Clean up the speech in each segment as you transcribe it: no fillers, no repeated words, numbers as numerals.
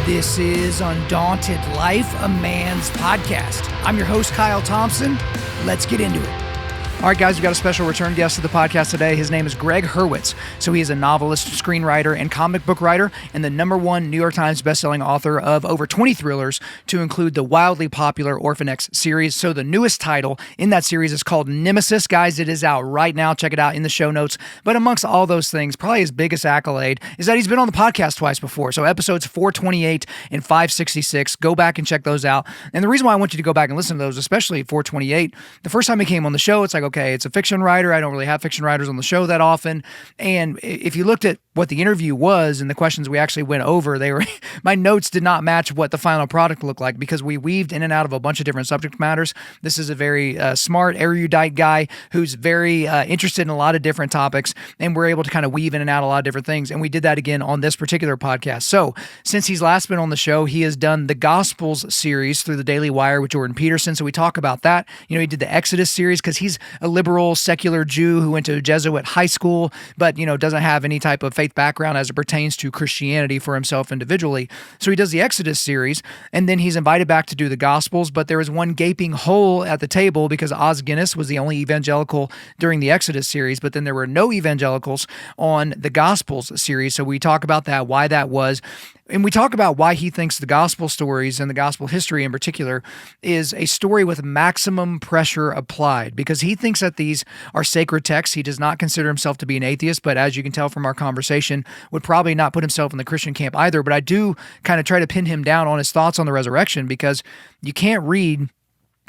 This is Undaunted.Life, a man's podcast. I'm your host, Kyle Thompson. Let's get into it. All right, guys, we've got a special return guest to the podcast today. His name is Gregg Hurwitz. So he is a novelist, screenwriter, and comic book writer, and the #1 New York Times bestselling author of over 20 thrillers, to include the wildly popular Orphan X series. So the newest title in that series is called Nemesis. Guys, it is out right now. Check it out in the show notes. But amongst all those things, probably his biggest accolade is that he's been on the podcast twice before. So episodes 428 and 566, go back and check those out. And the reason why I want you to go back and listen to those, especially 428, the first time he came on the show, it's like, okay, it's a fiction writer. I don't really have fiction writers on the show that often. And if you looked at what the interview was and the questions we actually went over, they were my notes did not match what the final product looked like because we weaved in and out of a bunch of different subject matters. This is a very smart, erudite guy who's very interested in a lot of different topics, and we're able to kind of weave in and out a lot of different things. And we did that again on this particular podcast. So since he's last been on the show, he has done the Gospels series through the Daily Wire with Jordan Peterson. So we talk about that. You know, he did the Exodus series because he's a liberal secular Jew who went to Jesuit high school, but, you know, doesn't have any type of faith background as it pertains to Christianity for himself individually. So he does the Exodus series, and then he's invited back to do the Gospels, but there was one gaping hole at the table because Os Guinness was the only evangelical during the Exodus series, but then there were no evangelicals on the Gospels series. So we talk about that, why that was. And we talk about why he thinks the gospel stories and the gospel history in particular is a story with maximum pressure applied, because he thinks that these are sacred texts. He does not consider himself to be an atheist, but as you can tell from our conversation, would probably not put himself in the Christian camp either. But I do kind of try to pin him down on his thoughts on the resurrection, because you can't read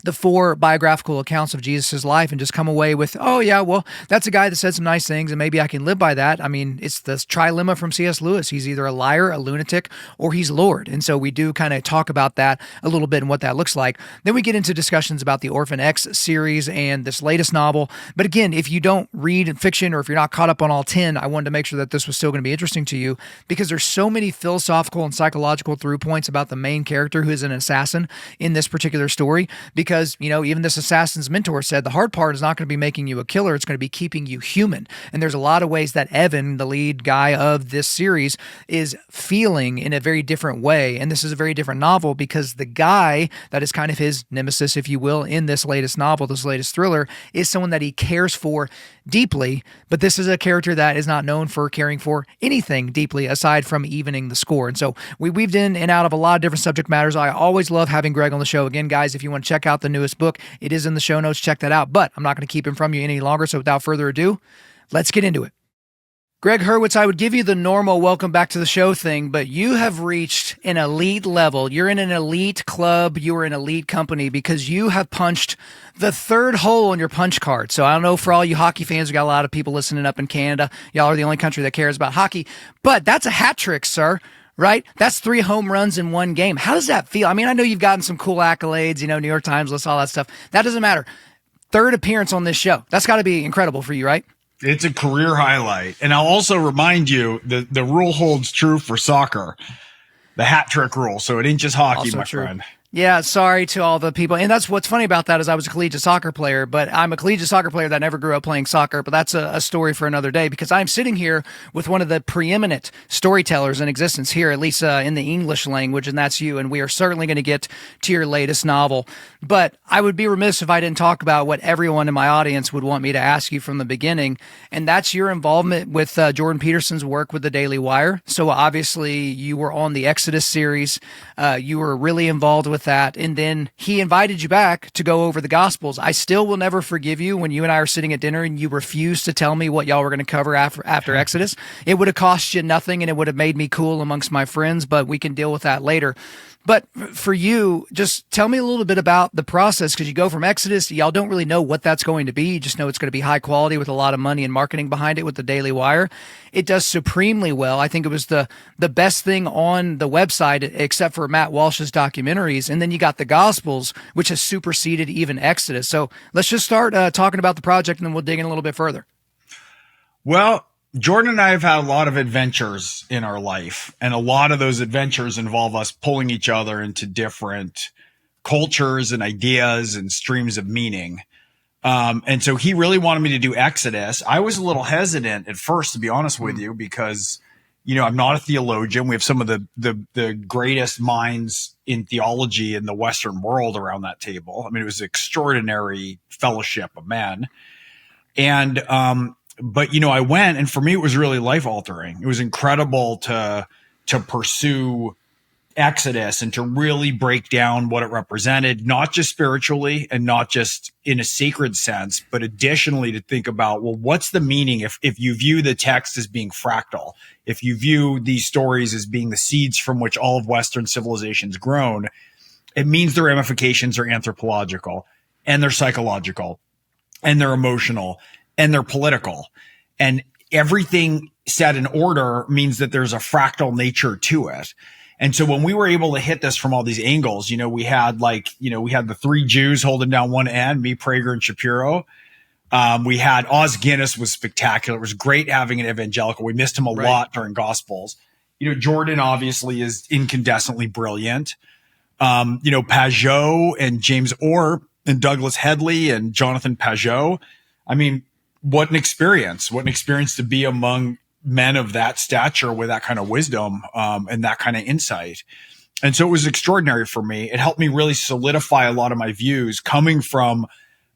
the 4 biographical accounts of Jesus' life and just come away with, oh yeah, well, that's a guy that said some nice things and maybe I can live by that. I mean, it's the trilemma from C.S. Lewis. He's either a liar, a lunatic, or he's Lord. And so we do kind of talk about that a little bit and what that looks like. Then we get into discussions about the Orphan X series and this latest novel. But again, if you don't read fiction or if you're not caught up on all 10, I wanted to make sure that this was still going to be interesting to you, because there's so many philosophical and psychological through points about the main character who is an assassin in this particular story. Because, you know, even this assassin's mentor said the hard part is not going to be making you a killer. It's going to be keeping you human. And there's a lot of ways that Evan, the lead guy of this series, is feeling in a very different way. And this is a very different novel because the guy that is kind of his nemesis, if you will, in this latest novel, this latest thriller, is someone that he cares for deeply. But this is a character that is not known for caring for anything deeply aside from evening the score. And so we weaved in and out of a lot of different subject matters. I always love having Gregg on the show. Again, guys, if you want to check out the newest book, it is in the show notes. Check that out. But I'm not going to keep him from you any longer. So without further ado, let's get into it. Gregg Hurwitz, I would give you the normal welcome back to the show thing, but you have reached an elite level. You're in an elite club. You're an elite company because you have punched the third hole on your punch card. So I don't know, for all you hockey fans, we got a lot of people listening up in Canada. Y'all are the only country that cares about hockey, but that's a hat trick, sir. Right? That's 3 home runs in one game. How does that feel? I mean, I know you've gotten some cool accolades, you know, New York Times list, all that stuff. That doesn't matter. Third appearance on this show. That's got to be incredible for you, right? It's a career highlight. And I'll also remind you that the rule holds true for soccer, the hat trick rule. So it ain't just hockey, Also my true. friend. Yeah, sorry to all the people. And that's what's funny about that is I was a collegiate soccer player, but I'm a collegiate soccer player that never grew up playing soccer. But that's a story for another day, because I'm sitting here with one of the preeminent storytellers in existence here, at least in the English language, and that's you. And we are certainly going to get to your latest novel. But I would be remiss if I didn't talk about what everyone in my audience would want me to ask you from the beginning, and that's your involvement with Jordan Peterson's work with the Daily Wire. So obviously you were on the Exodus series. You were really involved with that, and then he invited you back to go over the Gospels. I still will never forgive you when you and I are sitting at dinner and you refused to tell me what y'all were going to cover after Exodus. It would have cost you nothing, and it would have made me cool amongst my friends, but we can deal with that later. But for you, just tell me a little bit about the process, because you go from Exodus, y'all don't really know what that's going to be. You just know it's going to be high quality with a lot of money and marketing behind it with the Daily Wire. It does supremely well. I think it was the best thing on the website, except for Matt Walsh's documentaries. And then you got the Gospels, which has superseded even Exodus. So let's just start talking about the project, and then we'll dig in a little bit further. Well, Jordan and I have had a lot of adventures in our life, and a lot of those adventures involve us pulling each other into different cultures and ideas and streams of meaning. And so he really wanted me to do Exodus. I was a little hesitant at first, to be honest with you, because I'm not a theologian. We have some of the greatest minds in theology in the Western world around that table. I mean, it was an extraordinary fellowship of men. And, but I went, and for me, it was really life altering. It was incredible to pursue Exodus and to really break down what it represented, not just spiritually and not just in a sacred sense, but additionally to think about, well, what's the meaning if you view the text as being fractal, if you view these stories as being the seeds from which all of Western civilization's grown, it means the ramifications are anthropological and they're psychological and they're emotional and they're political, and everything set in order means that there's a fractal nature to it. And so when we were able to hit this from all these angles, we had the three Jews holding down one end, me, Prager, and Shapiro. We had Os Guinness was spectacular. It was great having an evangelical. We missed him a lot during Gospels. Jordan obviously is incandescently brilliant. Pajot and James Orr and Douglas Headley and Jonathan Pajot. I mean, what an experience to be among men of that stature with that kind of wisdom and that kind of insight. And so it was extraordinary for me. It helped me really solidify a lot of my views coming from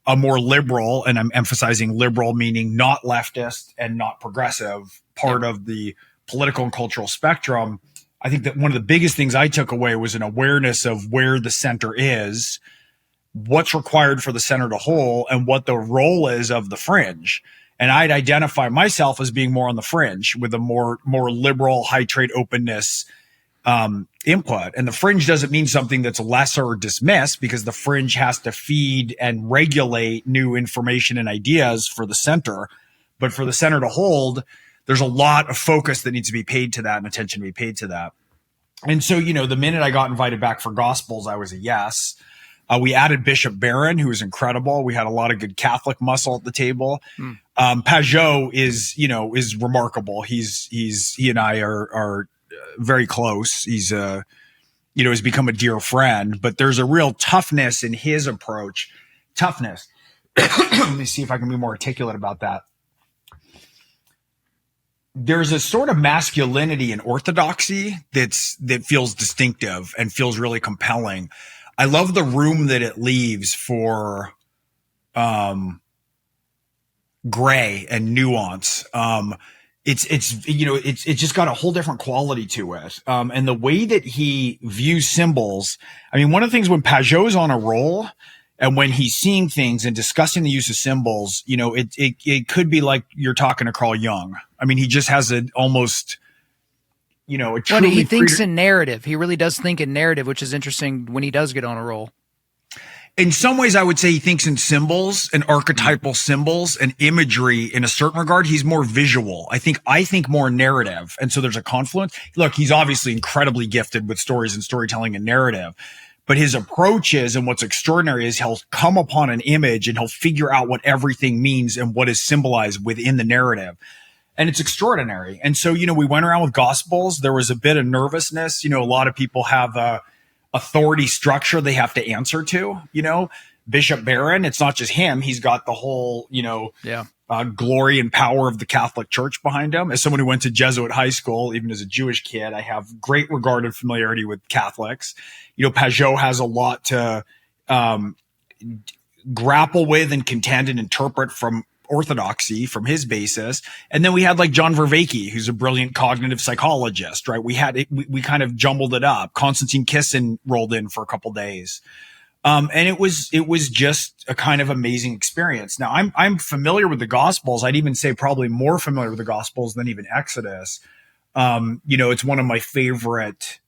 a more liberal, and I'm emphasizing liberal, meaning not leftist and not progressive, part of the political and cultural spectrum. I think that one of the biggest things I took away was an awareness of where the center is, what's required for the center to hold, and what the role is of the fringe. And I'd identify myself as being more on the fringe with a more liberal, high trade openness input. And the fringe doesn't mean something that's lesser or dismissed, because the fringe has to feed and regulate new information and ideas for the center. But for the center to hold, there's a lot of focus that needs to be paid to that and attention to be paid to that. And so, the minute I got invited back for Gospels, I was a yes. We added Bishop Barron, who was incredible. We had a lot of good Catholic muscle at the table. Pajot is remarkable. He and I are very close. He's has become a dear friend, but there's a real toughness in his approach. Toughness. Let me see if I can be more articulate about that. There's a sort of masculinity and orthodoxy that feels distinctive and feels really compelling. I love the room that it leaves for gray and nuance. It's just got a whole different quality to it. And the way that he views symbols. I mean, one of the things when Pajot's on a roll and when he's seeing things and discussing the use of symbols, it could be like you're talking to Carl Jung. I mean, he just has an almost, when he thinks in narrative. He really does think in narrative, which is interesting when he does get on a roll. In some ways, I would say he thinks in symbols and archetypal symbols and imagery in a certain regard. He's more visual. I think more narrative. And so there's a confluence. Look, he's obviously incredibly gifted with stories and storytelling and narrative, but his approach is, and what's extraordinary is he'll come upon an image and he'll figure out what everything means and what is symbolized within the narrative. And it's extraordinary. And so, we went around with Gospels. There was a bit of nervousness. A lot of people have a authority structure they have to answer to, Bishop Barron. It's not just him. He's got the whole, glory and power of the Catholic Church behind him. As someone who went to Jesuit high school, even as a Jewish kid, I have great regard and familiarity with Catholics. Pajot has a lot to grapple with and contend and interpret from orthodoxy, from his basis. And then we had like John Vervaeke, who's a brilliant cognitive psychologist, right? We kind of jumbled it up. Konstantin Kisin rolled in for a couple days. And it was just a kind of amazing experience. Now I'm familiar with the Gospels. I'd even say probably more familiar with the Gospels than even Exodus. It's one of my favorite,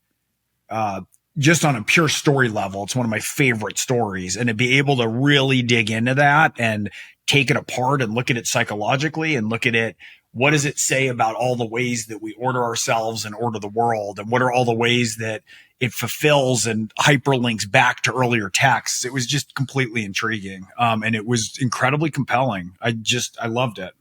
just on a pure story level, it's one of my favorite stories. And to be able to really dig into that and take it apart and look at it psychologically and look at it, what does it say about all the ways that we order ourselves and order the world? And what are all the ways that it fulfills and hyperlinks back to earlier texts? It was just completely intriguing. And it was incredibly compelling. I loved it.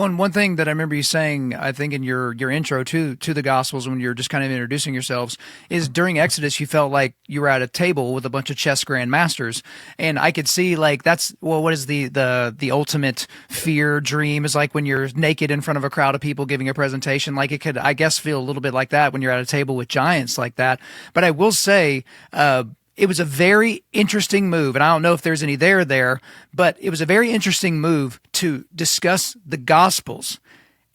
One thing that I remember you saying, I think in your intro to the Gospels when you're just kind of introducing yourselves, is during Exodus you felt like you were at a table with a bunch of chess grandmasters, and I could see like that's what is the ultimate fear dream is like when you're naked in front of a crowd of people giving a presentation. Like it could, I guess, feel a little bit like that when you're at a table with giants like that. But I will say, it was a very interesting move, and I don't know if there's any there, but it was a very interesting move to discuss the Gospels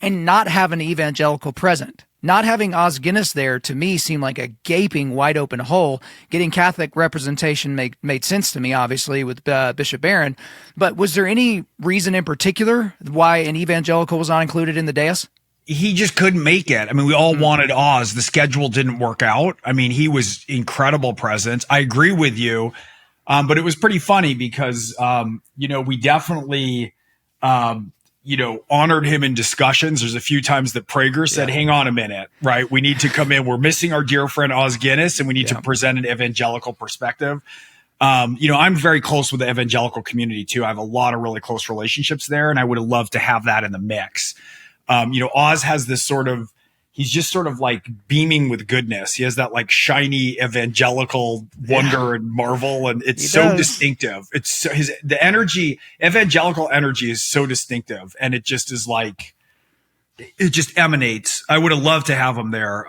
and not have an evangelical present. Not having Os Guinness there, to me, seemed like a gaping, wide open hole. Getting Catholic representation made sense to me, obviously, with Bishop Barron. But was there any reason in particular why an evangelical was not included in the dais? He just couldn't make it. I mean, we all wanted Oz. The schedule didn't work out. I mean, he was incredible presence. I agree with you. But it was pretty funny because, we definitely, honored him in discussions. There's a few times that Prager said, hang on a minute, right? We need to come in. We're missing our dear friend Os Guinness, and we need to present an evangelical perspective. I'm very close with the evangelical community too. I have a lot of really close relationships there, and I would have loved to have that in the mix. Oz has this he's just sort of like beaming with goodness. He has that like shiny evangelical wonder and marvel, and it's so distinctive. It's so, the energy, evangelical energy is so distinctive, and it just is like, it just emanates. I would have loved to have him there.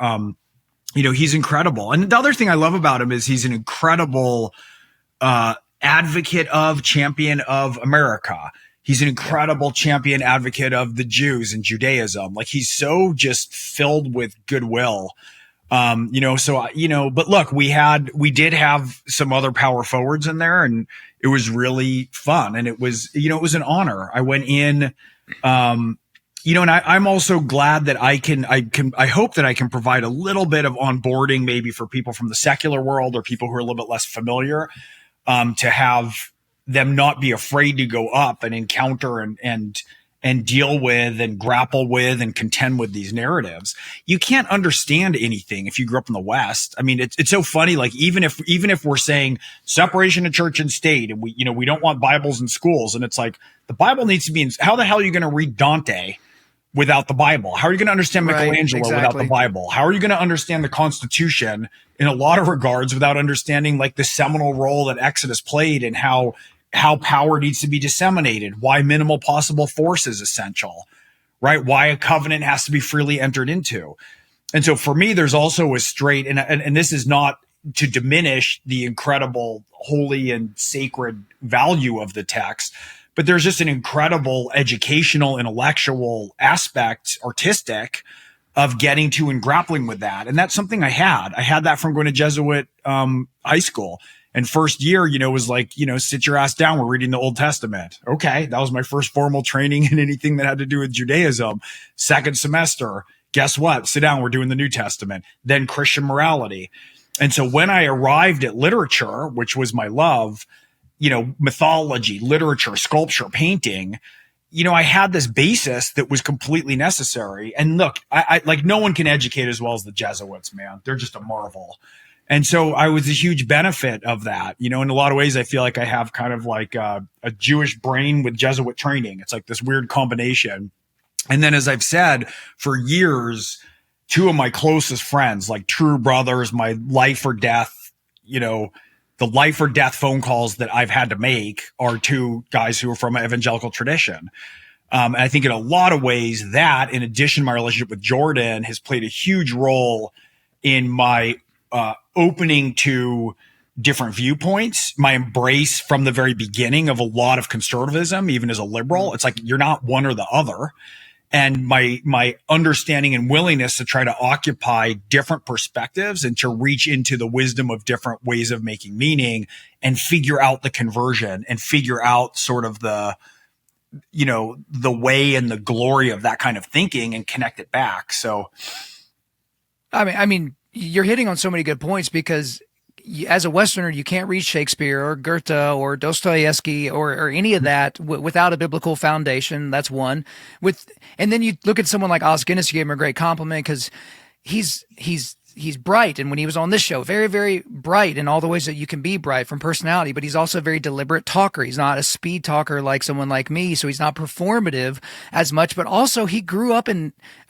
He's incredible. And the other thing I love about him is he's an incredible, champion of America. He's an incredible champion advocate of the Jews and Judaism. Like he's so just filled with goodwill. But look, we did have some other power forwards in there, and it was really fun. And it was an honor. I went in, and I'm also glad that I hope that I can provide a little bit of onboarding maybe for people from the secular world or people who are a little bit less familiar, to have them not be afraid to go up and encounter and deal with and grapple with and contend with these narratives. You can't understand anything if you grew up in the West. I mean, it's so funny. Like even if we're saying separation of church and state, and we don't want Bibles in schools, and it's like the Bible needs to be in. How the hell are you going to read Dante without the Bible? How are you going to understand Michelangelo without the Bible? How are you going to understand the Constitution in a lot of regards without understanding like the seminal role that Exodus played and how power needs to be disseminated, why minimal possible force is essential, right? Why a covenant has to be freely entered into. And so for me, there's also a straight, and this is not to diminish the incredible holy and sacred value of the text, but there's just an incredible educational, intellectual aspect, artistic, of getting to and grappling with that. And that's something I had that from going to Jesuit high school. And first year, was like, sit your ass down. We're reading the Old Testament. Okay. That was my first formal training in anything that had to do with Judaism. Second semester, guess what? Sit down. We're doing the New Testament. Then Christian morality. And so when I arrived at literature, which was my love, mythology, literature, sculpture, painting, I had this basis that was completely necessary. And look, I like no one can educate as well as the Jesuits, man. They're just a marvel. And so I was a huge benefit of that. In a lot of ways, I feel like I have kind of like a Jewish brain with Jesuit training. It's like this weird combination. And then, as I've said, for years, two of my closest friends, like true brothers, my life or death, the life or death phone calls that I've had to make are two guys who are from an evangelical tradition. And I think in a lot of ways that, in addition to my relationship with Jordan, has played a huge role in my opening to different viewpoints, my embrace from the very beginning of a lot of conservatism, even as a liberal. It's like you're not one or the other. And my understanding and willingness to try to occupy different perspectives and to reach into the wisdom of different ways of making meaning and figure out the conversion and figure out sort of the way and the glory of that kind of thinking and connect it back. So, I mean, you're hitting on so many good points because as a Westerner, you can't read Shakespeare or Goethe or Dostoevsky or any of that without a biblical foundation. That's one. And then you look at someone like Os Guinness, you gave him a great compliment because he's he's bright, and when he was on this show, very, very bright in all the ways that you can be bright from personality, but he's also a very deliberate talker. He's not a speed talker like someone like me, so he's not performative as much, but also he grew up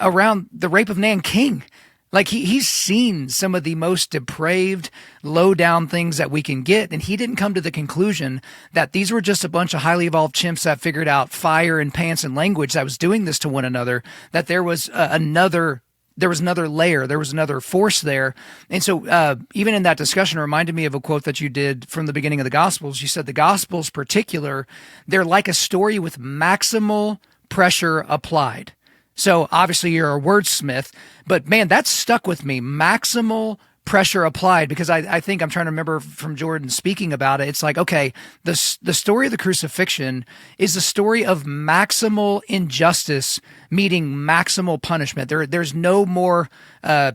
around the rape of Nanking. Like he's seen some of the most depraved, low down things that we can get. And he didn't come to the conclusion that these were just a bunch of highly evolved chimps that figured out fire and pants and language that was doing this to one another, that there was another layer, there was another force there. And so even in that discussion, it reminded me of a quote that you did from the beginning of the Gospels. You said the Gospels particular, they're like a story with maximal pressure applied. So obviously you're a wordsmith, but man, that stuck with me. Maximal pressure applied, because I think I'm trying to remember from Jordan speaking about it. It's like, okay, the story of the crucifixion is a story of maximal injustice meeting maximal punishment. There's no more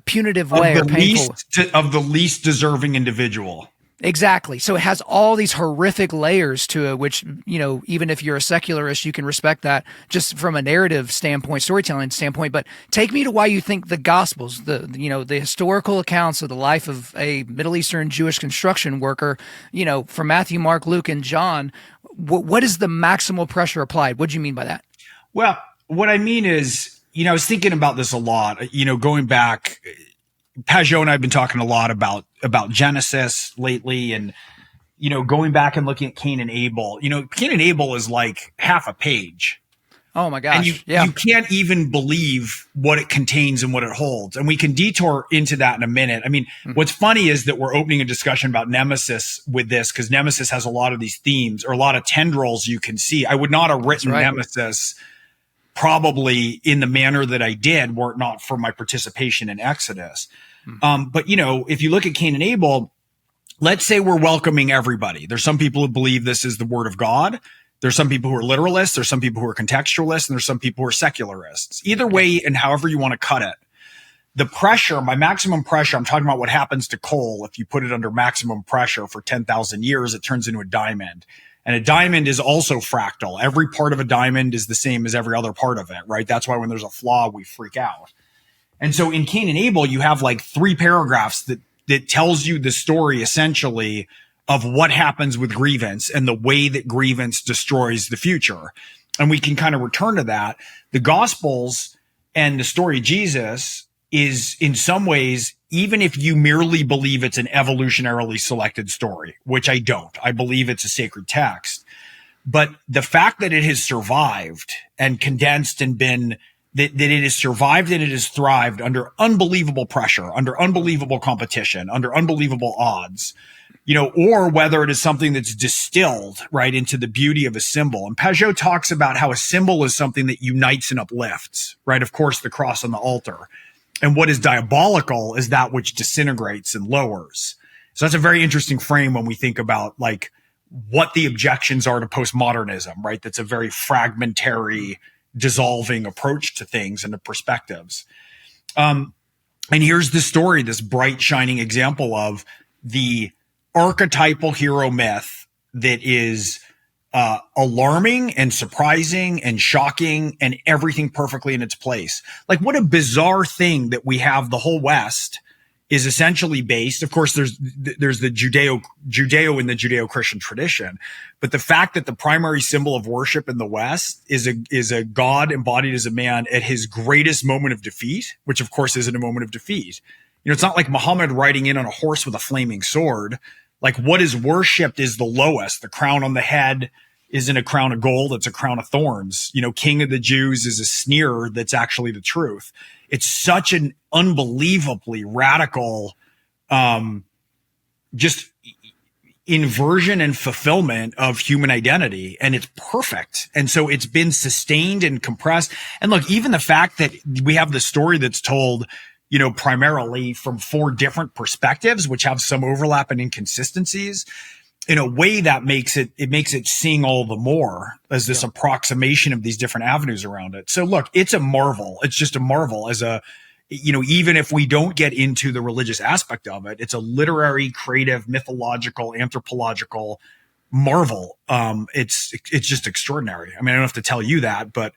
punitive way or painful of the least deserving individual. Exactly. So it has all these horrific layers to it, which, even if you're a secularist, you can respect that just from a narrative standpoint, storytelling standpoint. But take me to why you think the Gospels, the historical accounts of the life of a Middle Eastern Jewish construction worker, from Matthew, Mark, Luke, and John, what is the maximal pressure applied? What do you mean by that? Well, what I mean is, I was thinking about this a lot, going back. Pajot and I have been talking a lot about Genesis lately, and going back and looking at Cain and Abel. Cain and Abel is like half a page. Oh my gosh! And you can't even believe what it contains and what it holds. And we can detour into that in a minute. I mean, what's funny is that we're opening a discussion about Nemesis with this, because Nemesis has a lot of these themes, or a lot of tendrils you can see. I would not have written Nemesis probably in the manner that I did were it not for my participation in Exodus. But if you look at Cain and Abel, let's say we're welcoming everybody. There's some people who believe this is the word of God. There's some people who are literalists. There's some people who are contextualists, and there's some people who are secularists. Either way, and however you want to cut it, the pressure, by maximum pressure, I'm talking about what happens to coal. If you put it under maximum pressure for 10,000 years, it turns into a diamond. And a diamond is also fractal. Every part of a diamond is the same as every other part of it, right? That's why when there's a flaw, we freak out. And so in Cain and Abel, you have like 3 paragraphs that tells you the story essentially of what happens with grievance and the way that grievance destroys the future. And we can kind of return to that. The Gospels and the story of Jesus is in some ways, even if you merely believe it's an evolutionarily selected story, which I don't, I believe it's a sacred text. But the fact that it has survived and condensed and been that it has survived and it has thrived under unbelievable pressure, under unbelievable competition, under unbelievable odds, or whether it is something that's distilled right into the beauty of a symbol. And Pajot talks about how a symbol is something that unites and uplifts, right? Of course, the cross on the altar. And what is diabolical is that which disintegrates and lowers. So that's a very interesting frame when we think about like what the objections are to postmodernism, right? That's a very fragmentary, dissolving approach to things and to perspectives. And here's the story, this bright, shining example of the archetypal hero myth that is alarming and surprising and shocking and everything perfectly in its place. Like, what a bizarre thing that we have the whole West is essentially based. Of course, there's the Judeo in the Judeo-Christian tradition, but the fact that the primary symbol of worship in the West is a God embodied as a man at his greatest moment of defeat, which of course isn't a moment of defeat. It's not like Muhammad riding in on a horse with a flaming sword. Like, what is worshipped is the lowest. The crown on the head isn't a crown of gold. It's a crown of thorns. King of the Jews is a sneer that's actually the truth. It's such an unbelievably radical, just inversion and fulfillment of human identity. And it's perfect. And so it's been sustained and compressed. And look, even the fact that we have the story that's told, primarily from 4 different perspectives, which have some overlap and inconsistencies, in a way that makes it sing all the more as this approximation of these different avenues around it. So look, it's a marvel. It's just a marvel as even if we don't get into the religious aspect of it, it's a literary, creative, mythological, anthropological marvel. It's just extraordinary. I mean, I don't have to tell you that, but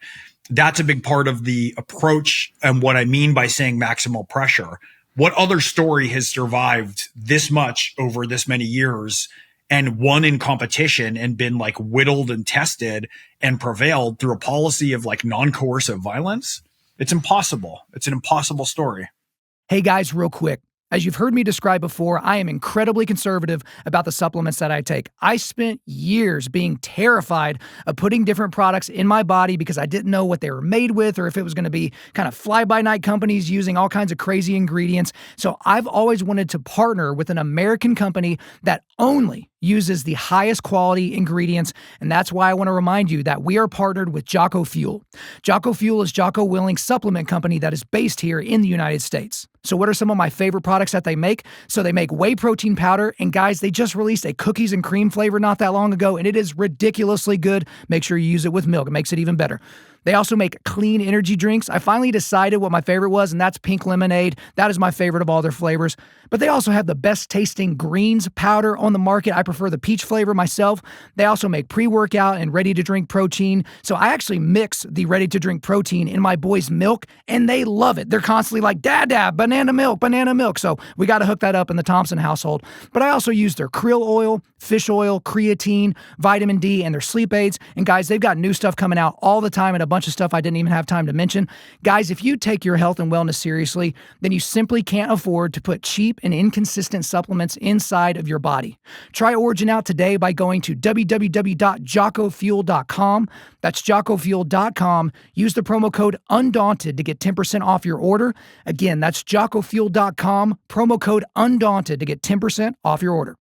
that's a big part of the approach and what I mean by saying maximal pressure. what other story has survived this much over this many years and won in competition and been like whittled and tested and prevailed through a policy of like non-coercive violence? It's impossible. It's an impossible story. Hey guys, real quick. As you've heard me describe before, I am incredibly conservative about the supplements that I take. I spent years being terrified of putting different products in my body because I didn't know what they were made with or if it was going to be kind of fly-by-night companies using all kinds of crazy ingredients. So I've always wanted to partner with an American company that only uses the highest quality ingredients, and that's why I want to remind you that we are partnered with Jocko Fuel. Jocko Fuel is Jocko Willing's supplement company that is based here in the United States. So what are some of my favorite products that they make? So they make whey protein powder, and guys, they just released a cookies and cream flavor not that long ago, and it is ridiculously good. Make sure you use it with milk. It makes it even better. They also make clean energy drinks. I finally decided what my favorite was, and that's pink lemonade. That is my favorite of all their flavors. But they also have the best tasting greens powder on the market. I prefer the peach flavor myself. They also make pre-workout and ready-to-drink protein. So I actually mix the ready-to-drink protein in my boys' milk, and they love it. They're constantly like, Dad, banana milk, banana milk. So we got to hook that up in the Thompson household. But I also use their krill oil, fish oil, creatine, vitamin D, and their sleep aids. And guys, they've got new stuff coming out all the time and a bunch of stuff I didn't even have time to mention. Guys, if you take your health and wellness seriously, then you simply can't afford to put cheap and inconsistent supplements inside of your body. Try Origin out today by going to www.jockofuel.com. That's jockofuel.com. Use the promo code Undaunted to get 10% off your order. Again, that's jockofuel.com, promo code Undaunted to get 10% off your order.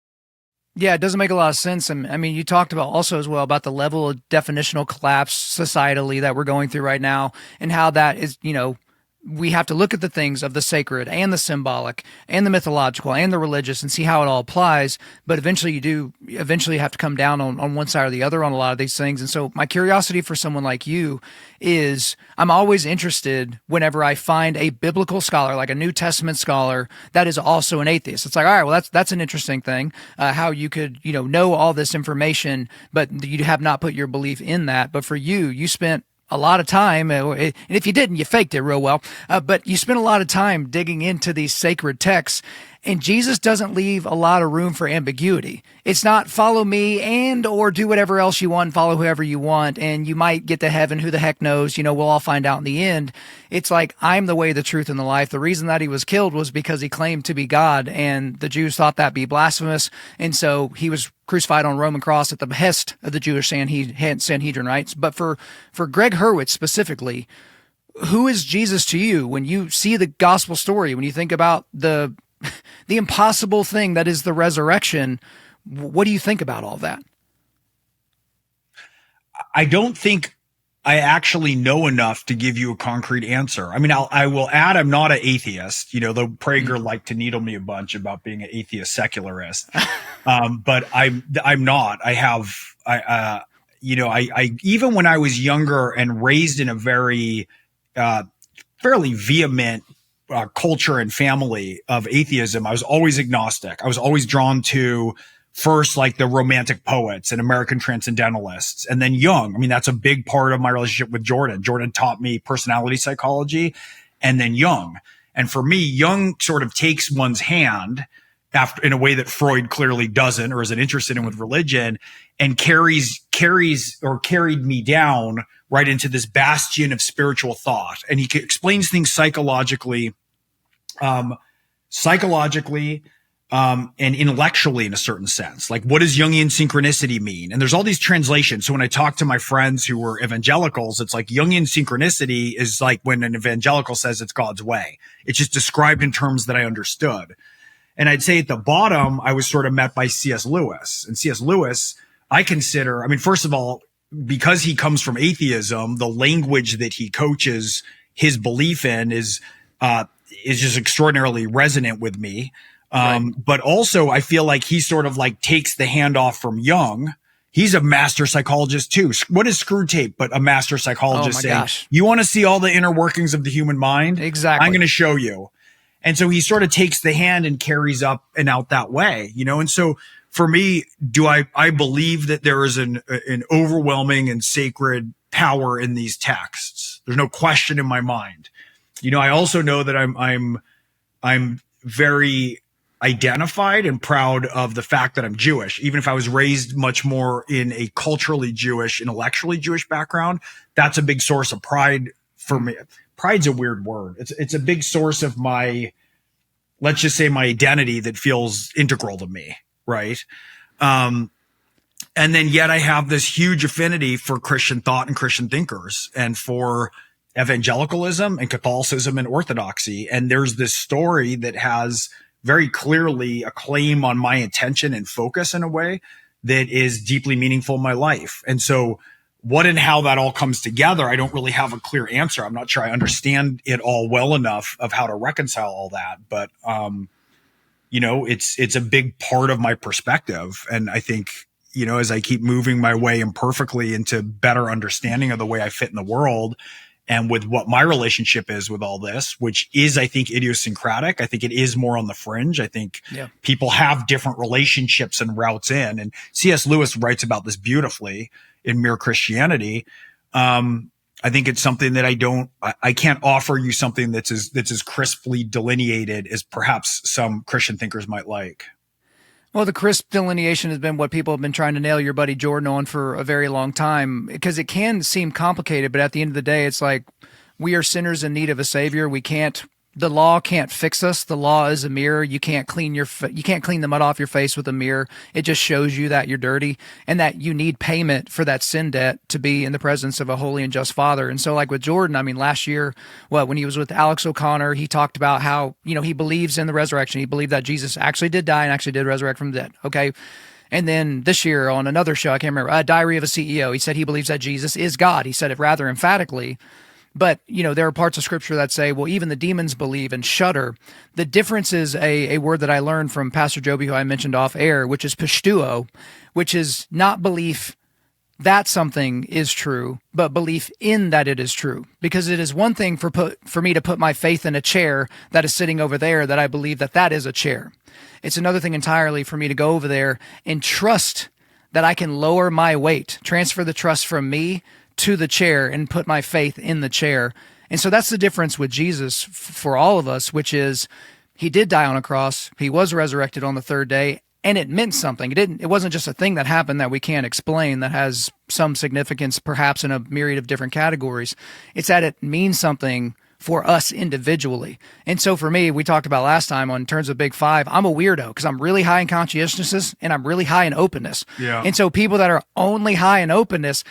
Yeah, it doesn't make a lot of sense. I mean, you talked about also as well about the level of definitional collapse societally that we're going through right now and how that is, we have to look at the things of the sacred and the symbolic and the mythological and the religious and see how it all applies. But eventually you do have to come down on one side or the other on a lot of these things. And so my curiosity for someone like you is I'm always interested whenever I find a biblical scholar, like a New Testament scholar, that is also an atheist. It's like, all right, well, that's an interesting thing, how you could, know all this information, but you have not put your belief in that. But for you, you spent a lot of time, and if you didn't, you faked it real well, but you spent a lot of time digging into these sacred texts, and Jesus doesn't leave a lot of room for ambiguity. It's not follow me and or do whatever else you want, follow whoever you want, and you might get to heaven, who the heck knows, we'll all find out in the end. It's like, I'm the way, the truth, and the life. The reason that he was killed was because he claimed to be God, and the Jews thought that be blasphemous, and so he was crucified on a Roman cross at the behest of the Jewish Sanhedrin, right? But for Gregg Hurwitz specifically, who is Jesus to you when you see the gospel story, when you think about the impossible thing that is the resurrection? What do you think about all that? I don't think I actually know enough to give you a concrete answer. I mean, I will add, I'm not an atheist. Though Prager liked to needle me a bunch about being an atheist secularist. But I'm not. I even when I was younger and raised in a very, fairly vehement culture and family of atheism, I was always agnostic. I was always drawn to first like the romantic poets and American transcendentalists, and then Jung. I mean, that's a big part of my relationship with Jordan. Jordan taught me personality psychology, and then Jung. And for me, Jung sort of takes one's hand in a way that Freud clearly doesn't or isn't interested in with religion, and carried me down right into this bastion of spiritual thought. And he explains things psychologically, and intellectually in a certain sense. Like, what does Jungian synchronicity mean? And there's all these translations. So when I talk to my friends who were evangelicals, it's like Jungian synchronicity is like when an evangelical says it's God's way. It's just described in terms that I understood. And I'd say at the bottom, I was sort of met by C.S. Lewis. And C.S. Lewis, I consider, first of all, because he comes from atheism, the language that he coaches his belief in is just extraordinarily resonant with me. Right. But also I feel like he sort of like takes the hand off from Jung. He's a master psychologist too. What is Screw Tape but a master psychologist saying, gosh, you want to see all the inner workings of the human mind? Exactly. I'm going to show you. And so he sort of takes the hand and carries up and out that way, And so for me, I believe that there is an overwhelming and sacred power in these texts. There's no question in my mind. I also know that I'm I'm very identified and proud of the fact that I'm Jewish. Even if I was raised much more in a culturally Jewish, intellectually Jewish background, that's a big source of pride for me. Pride's a weird word. It's a big source of my, let's just say, my identity that feels integral to me, right? And then yet I have this huge affinity for Christian thought and Christian thinkers and for evangelicalism and Catholicism and Orthodoxy. And there's this story that has very clearly a claim on my attention and focus in a way that is deeply meaningful in my life. And so what and how that all comes together, I don't really have a clear answer. I'm not sure I understand it all well enough of how to reconcile all that. But, it's a big part of my perspective. And I think, as I keep moving my way imperfectly into better understanding of the way I fit in the world, and with what my relationship is with all this, which is, I think, idiosyncratic. I think it is more on the fringe. I think people have different relationships and routes in. And C.S. Lewis writes about this beautifully in Mere Christianity. I think it's something that I can't offer you something that's as crisply delineated as perhaps some Christian thinkers might like. Well, the crisp delineation has been what people have been trying to nail your buddy Jordan on for a very long time, because it can seem complicated, but at the end of the day, it's like we are sinners in need of a savior. The law can't fix us. The law is a mirror. You can't clean the mud off your face with a mirror. It just shows you that you're dirty and that you need payment for that sin debt to be in the presence of a holy and just Father. And so, like with Jordan, I mean, last year, when he was with Alex O'Connor, he talked about how, he believes in the resurrection. He believed that Jesus actually did die and actually did resurrect from the dead. Okay. And then this year on another show, I can't remember, Diary of a CEO, he said he believes that Jesus is God. He said it rather emphatically. But, there are parts of scripture that say, well, even the demons believe and shudder. The difference is a word that I learned from Pastor Joby, who I mentioned off air, which is pishtuo, which is not belief that something is true, but belief in that it is true. Because it is one thing for me to put my faith in a chair that is sitting over there, that I believe that is a chair. It's another thing entirely for me to go over there and trust that I can lower my weight, transfer the trust from me to the chair and put my faith in the chair. And so that's the difference with Jesus for all of us, which is he did die on a cross. He was resurrected on the third day, and it meant something. It wasn't just a thing that happened that we can't explain, that has some significance perhaps in a myriad of different categories. It's that it means something for us individually. And so for me, we talked about last time on terms of Big Five, I'm a weirdo because I'm really high in conscientiousness and I'm really high in openness. Yeah. And so people that are only high in openness,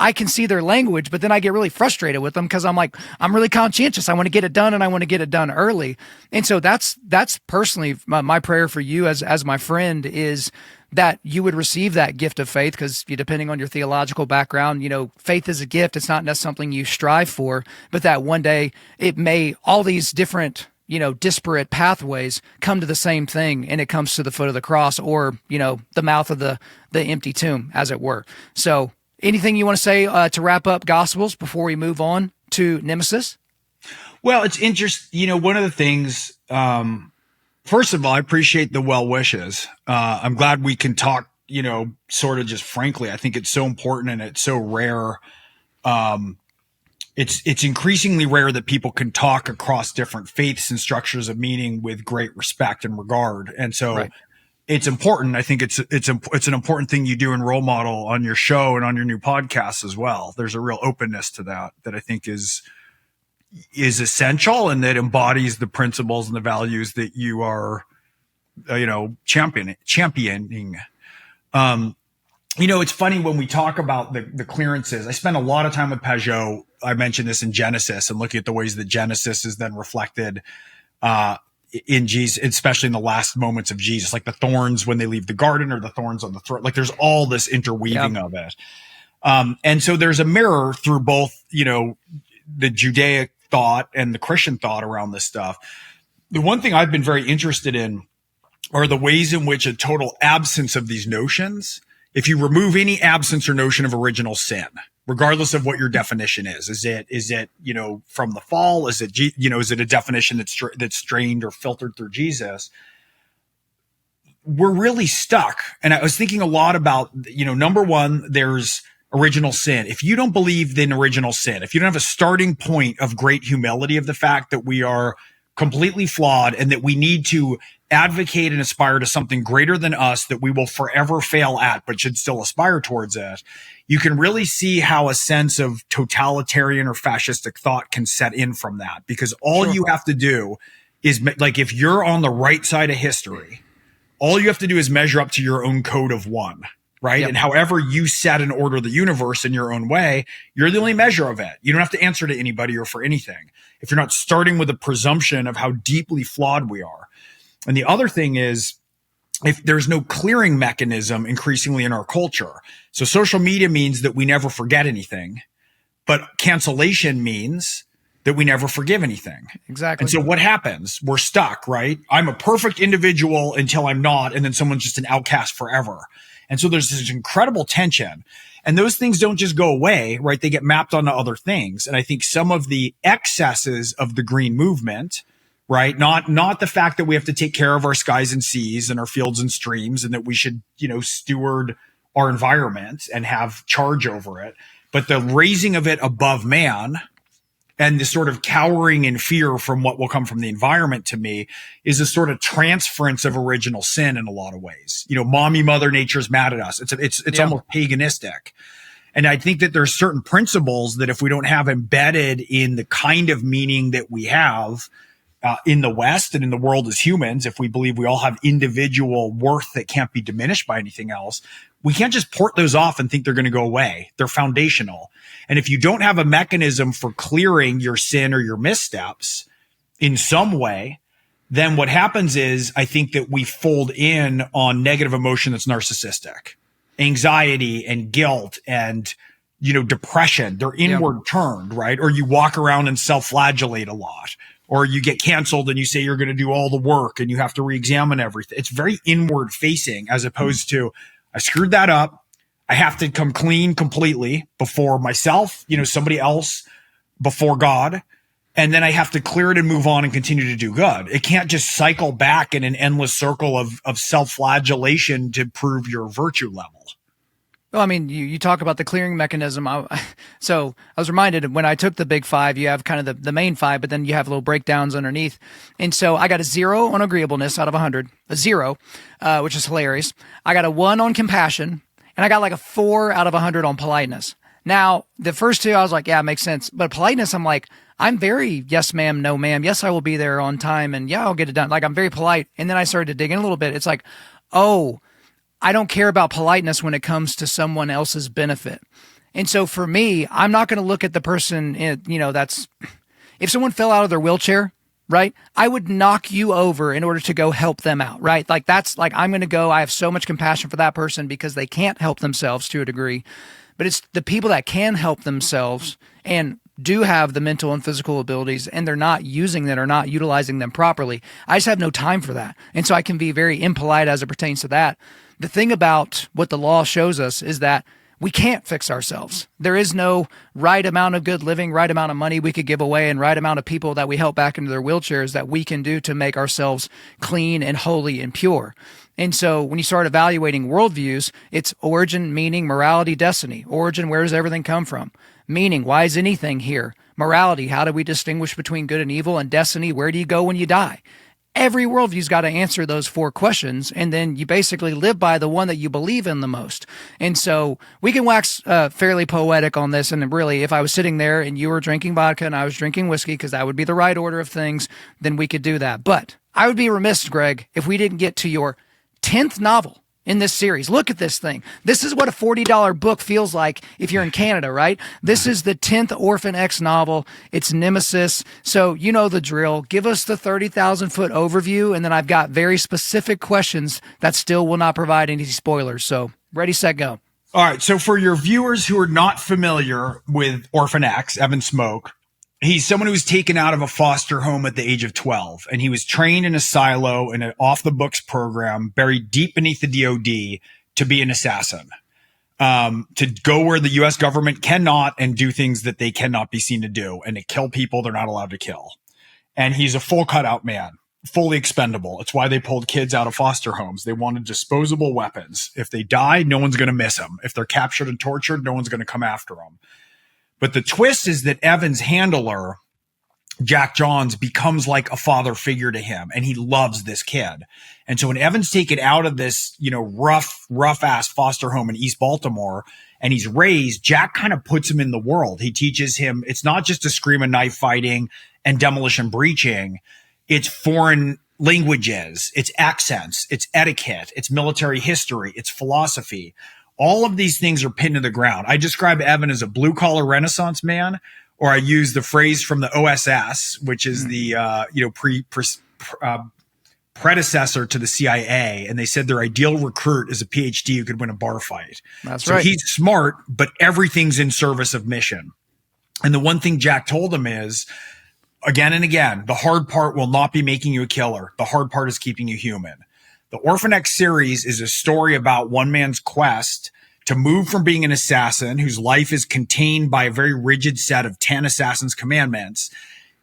I can see their language, but then I get really frustrated with them because I'm like, I'm really conscientious. I want to get it done, and I want to get it done early. And so that's personally my prayer for you as my friend, is that you would receive that gift of faith, because depending on your theological background, faith is a gift. It's not necessarily something you strive for, but that one day it may, all these different disparate pathways come to the same thing, and it comes to the foot of the cross, or, the mouth of the empty tomb, as it were. So anything you want to say to wrap up Gospels before we move on to Nemesis? Well, it's interesting. One of the things, first of all, I appreciate the well wishes. I'm glad we can talk, sort of just frankly. I think it's so important and it's so rare. It's increasingly rare that people can talk across different faiths and structures of meaning with great respect and regard. And so right. It's important. I think it's an important thing you do and role model on your show and on your new podcast as well. There's a real openness to that I think is essential, and that embodies the principles and the values that you are, championing. It's funny when we talk about the clearances. I spent a lot of time with Pajot. I mentioned this in Genesis, and looking at the ways that Genesis is then reflected, in Jesus, especially in the last moments of Jesus, like the thorns when they leave the garden, or the thorns on the throat. Like there's all this interweaving of it. And so there's a mirror through both, the Judaic thought and the Christian thought around this stuff. The one thing I've been very interested in are the ways in which a total absence of these notions, if you remove any absence or notion of original sin, regardless of what your definition is it, from the fall? Is it, is it a definition that's strained or filtered through Jesus? We're really stuck. And I was thinking a lot about, number one, there's original sin. If you don't believe in original sin, if you don't have a starting point of great humility of the fact that we are completely flawed, and that we need to advocate and aspire to something greater than us that we will forever fail at, but should still aspire towards it, you can really see how a sense of totalitarian or fascistic thought can set in from that. Because all you have to do is, like, if you're on the right side of history, all you have to do is measure up to your own code of one, right? Yep. And however you set and order the universe in your own way, you're the only measure of it. You don't have to answer to anybody or for anything if you're not starting with a presumption of how deeply flawed we are. And the other thing is, if there's no clearing mechanism increasingly in our culture. So social media means that we never forget anything, but cancellation means that we never forgive anything. Exactly. And so what happens? We're stuck, right? I'm a perfect individual until I'm not, and then someone's just an outcast forever. And so there's this incredible tension. And those things don't just go away, right? They get mapped onto other things. And I think some of the excesses of the green movement, right? Not the fact that we have to take care of our skies and seas and our fields and streams, and that we should, steward our environment and have charge over it, but the raising of it above man and the sort of cowering in fear from what will come from the environment, to me, is a sort of transference of original sin in a lot of ways. Mommy Mother Nature's mad at us. It's almost paganistic. And I think that there's certain principles that if we don't have embedded in the kind of meaning that we have in the West and in the world as humans, if we believe we all have individual worth that can't be diminished by anything else, we can't just port those off and think they're going to go away. They're foundational. And if you don't have a mechanism for clearing your sin or your missteps in some way, then what happens is, I think that we fold in on negative emotion that's narcissistic, anxiety and guilt and, depression. They're inward turned, right? Or you walk around and self-flagellate a lot. Or you get canceled and you say you're going to do all the work and you have to re-examine everything. It's very inward facing, as opposed to, I screwed that up. I have to come clean completely before myself, somebody else, before God. And then I have to clear it and move on and continue to do good. It can't just cycle back in an endless circle of self-flagellation to prove your virtue level. Well, I mean, you talk about the clearing mechanism. So I was reminded when I took the big five, you have kind of the main five, but then you have little breakdowns underneath. And so I got a 0 on agreeableness out of 100, a 0, which is hilarious. I got a 1 on compassion, and I got like a 4 out of 100 on politeness. Now, the first two, I was like, yeah, it makes sense. But politeness, I'm like, I'm very yes, ma'am, no, ma'am. Yes, I will be there on time. And yeah, I'll get it done. Like, I'm very polite. And then I started to dig in a little bit. It's like, oh, I don't care about politeness when it comes to someone else's benefit. And so for me, I'm not going to look at the person, that's, if someone fell out of their wheelchair, right? I would knock you over in order to go help them out, right? Like, that's like, I'm going to go, I have so much compassion for that person because they can't help themselves to a degree, but it's the people that can help themselves and do have the mental and physical abilities, and they're not using them or not utilizing them properly. I just have no time for that. And so I can be very impolite as it pertains to that. The thing about what the law shows us is that we can't fix ourselves. There is no right amount of good living, right amount of money we could give away, and right amount of people that we help back into their wheelchairs that we can do to make ourselves clean and holy and pure. And so when you start evaluating worldviews, it's origin, meaning, morality, destiny. Origin, where does everything come from? Meaning, why is anything here? Morality, how do we distinguish between good and evil? And destiny, where do you go when you die? Every worldview's got to answer those 4 questions, and then you basically live by the one that you believe in the most. And so we can wax fairly poetic on this, and really, if I was sitting there and you were drinking vodka and I was drinking whiskey, because that would be the right order of things, then we could do that. But I would be remiss, Greg, if we didn't get to your 10th novel in this series. Look at this thing. This is what a $40 book feels like if you're in Canada, right? This is the 10th Orphan X novel. It's Nemesis. So you know the drill. Give us the 30,000-foot overview, and then I've got very specific questions that still will not provide any spoilers. So ready, set, go. All right. So for your viewers who are not familiar with Orphan X, Evan Smoke, he's someone who was taken out of a foster home at the age of 12, and he was trained in a silo in an off-the-books program buried deep beneath the DOD to be an assassin, to go where the U.S. government cannot and do things that they cannot be seen to do, and to kill people they're not allowed to kill. And he's a full cutout man, fully expendable. It's why they pulled kids out of foster homes. They wanted disposable weapons. If they die, no one's going to miss them. If they're captured and tortured, no one's going to come after them. But the twist is that Evan's handler Jack Johns becomes like a father figure to him, and he loves this kid. And so when Evan's taken out of this, rough ass foster home in East Baltimore, and he's raised, Jack kind of puts him in the world. He teaches him it's not just a scream and knife fighting and demolition breaching. It's foreign languages, it's accents, it's etiquette, it's military history, it's philosophy. All of these things are pinned to the ground. I describe Evan as a blue collar Renaissance man, or I use the phrase from the OSS, which is the predecessor to the CIA, and they said their ideal recruit is a PhD who could win a bar fight. That's so right. He's smart, but everything's in service of mission. And the one thing Jack told him is, again and again, the hard part will not be making you a killer. The hard part is keeping you human. The Orphan X series is a story about one man's quest to move from being an assassin whose life is contained by a very rigid set of 10 assassin's commandments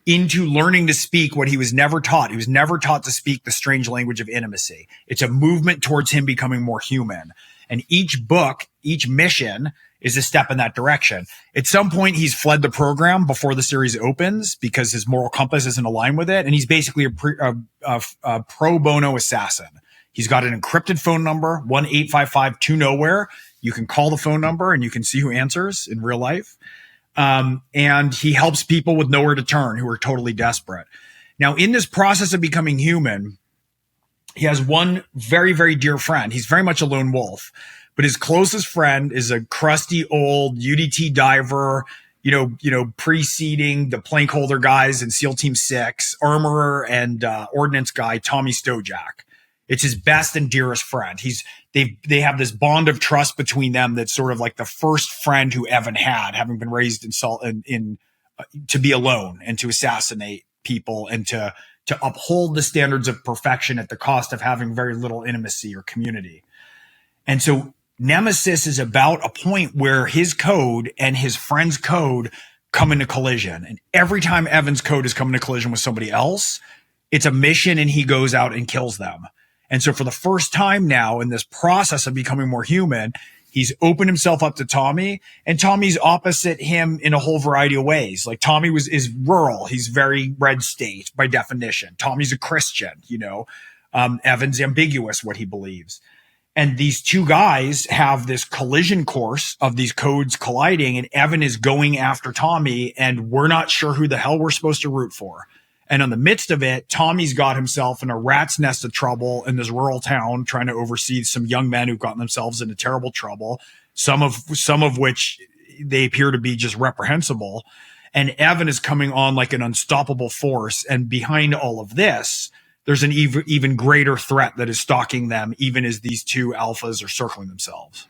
into learning to speak what he was never taught. He was never taught to speak the strange language of intimacy. It's a movement towards him becoming more human. And each book, each mission is a step in that direction. At some point, he's fled the program before the series opens because his moral compass isn't aligned with it. And he's basically a pro bono assassin. He's got an encrypted phone number, 1-855-2-nowhere. You can call the phone number and you can see who answers in real life. And he helps people with nowhere to turn who are totally desperate. Now, in this process of becoming human, he has one very, very dear friend. He's very much a lone wolf, but his closest friend is a crusty old UDT diver, preceding the plank holder guys in SEAL Team 6, armorer and ordnance guy, Tommy Stojak. It's his best and dearest friend. They have this bond of trust between them that's sort of like the first friend who Evan had, having been raised to be alone and to assassinate people and to uphold the standards of perfection at the cost of having very little intimacy or community. And so Nemesis is about a point where his code and his friend's code come into collision. And every time Evan's code is coming into collision with somebody else, it's a mission and he goes out and kills them. And so for the first time now in this process of becoming more human, he's opened himself up to Tommy, and Tommy's opposite him in a whole variety of ways. Like Tommy is rural. He's very red state by definition. Tommy's a Christian, Evan's ambiguous what he believes. And these two guys have this collision course of these codes colliding, and Evan is going after Tommy, and we're not sure who the hell we're supposed to root for. And in the midst of it, Tommy's got himself in a rat's nest of trouble in this rural town, trying to oversee some young men who've gotten themselves into terrible trouble, some of which they appear to be just reprehensible. And Evan is coming on like an unstoppable force. And behind all of this, there's an even greater threat that is stalking them, even as these two alphas are circling themselves.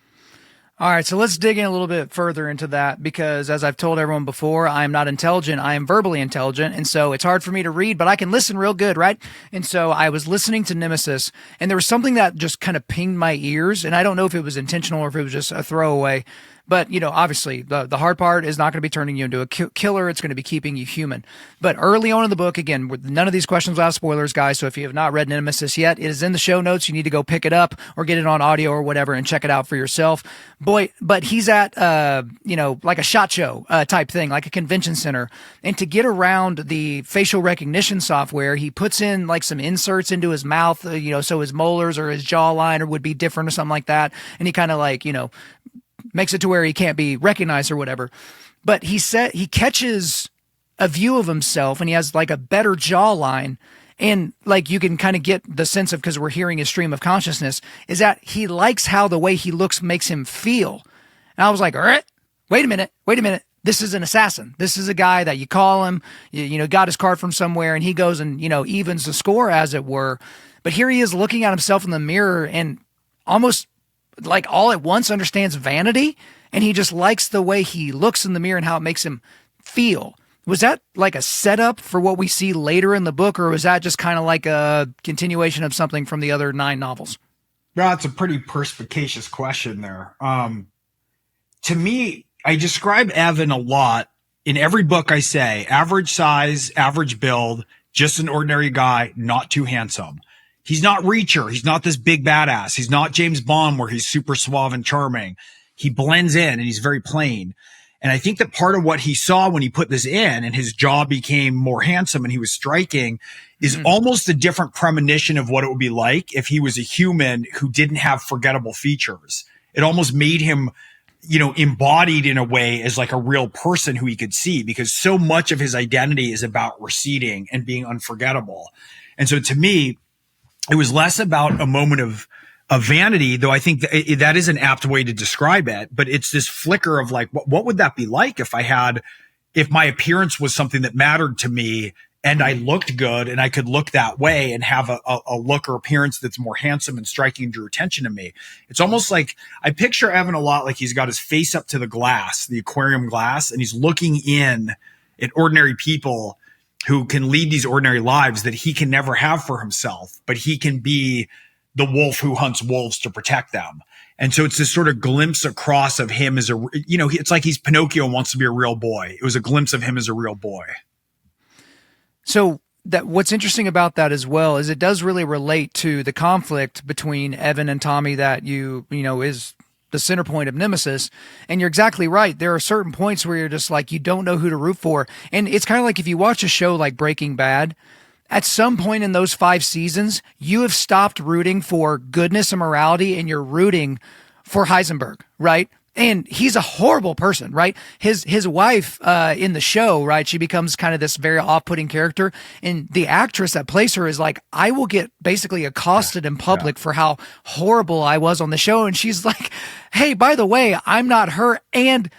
All right, so let's dig in a little bit further into that, because as I've told everyone before, I am not intelligent. I am verbally intelligent, and so it's hard for me to read, but I can listen real good, right? And so I was listening to Nemesis, and there was something that just kind of pinged my ears, and I don't know if it was intentional or if it was just a throwaway. But, obviously, the hard part is not going to be turning you into a killer. It's going to be keeping you human. But early on in the book, again, none of these questions without spoilers, guys. So if you have not read Nemesis yet, it is in the show notes. You need to go pick it up or get it on audio or whatever and check it out for yourself. Boy, but he's at, like a SHOT Show type thing, like a convention center. And to get around the facial recognition software, he puts in like some inserts into his mouth, so his molars or his jawline would be different or something like that. And he kind of makes it to where he can't be recognized or whatever. But he catches a view of himself and he has like a better jawline. And like you can kind of get the sense of, because we're hearing his stream of consciousness, is that he likes how the way he looks makes him feel. And I was like, all right, wait a minute. This is an assassin. This is a guy that you call him, got his card from somewhere and he goes and, evens the score, as it were. But here he is looking at himself in the mirror and almost like all at once understands vanity, and he just likes the way he looks in the mirror and how it makes him feel. Was that like a setup for what we see later in the book, or was that just kind of like a continuation of something from the other 9 novels? Well, that's a pretty perspicacious question there. To me, I describe Evan a lot. In every book I say, average size, average build, just an ordinary guy, not too handsome. He's not Reacher. He's not this big badass. He's not James Bond where he's super suave and charming. He blends in and he's very plain. And I think that part of what he saw when he put this in and his jaw became more handsome and he was striking is almost a different premonition of what it would be like if he was a human who didn't have forgettable features. It almost made him, embodied in a way as like a real person who he could see, because so much of his identity is about receding and being unforgettable. And so to me, it was less about a moment of vanity, though I think that is an apt way to describe it. But it's this flicker of like, what would that be like if my appearance was something that mattered to me and I looked good and I could look that way and have a look or appearance that's more handsome and striking and drew attention to me. It's almost like I picture Evan a lot like he's got his face up to the glass, the aquarium glass, and he's looking in at ordinary people who can lead these ordinary lives that he can never have for himself, but he can be the wolf who hunts wolves to protect them. And so it's this sort of glimpse across of him as it's like he's Pinocchio and wants to be a real boy. It was a glimpse of him as a real boy. So what's interesting about that as well is it does really relate to the conflict between Evan and Tommy that is the center point of Nemesis. And you're exactly right. There are certain points where you're just like, you don't know who to root for. And it's kind of like if you watch a show like Breaking Bad, at some point in those 5 seasons, you have stopped rooting for goodness and morality and you're rooting for Heisenberg, right? And he's a horrible person, right? His wife in the show, right? She becomes kind of this very off-putting character. And the actress that plays her is like, I will get basically accosted in public for how horrible I was on the show. And she's like, hey, by the way, I'm not her. And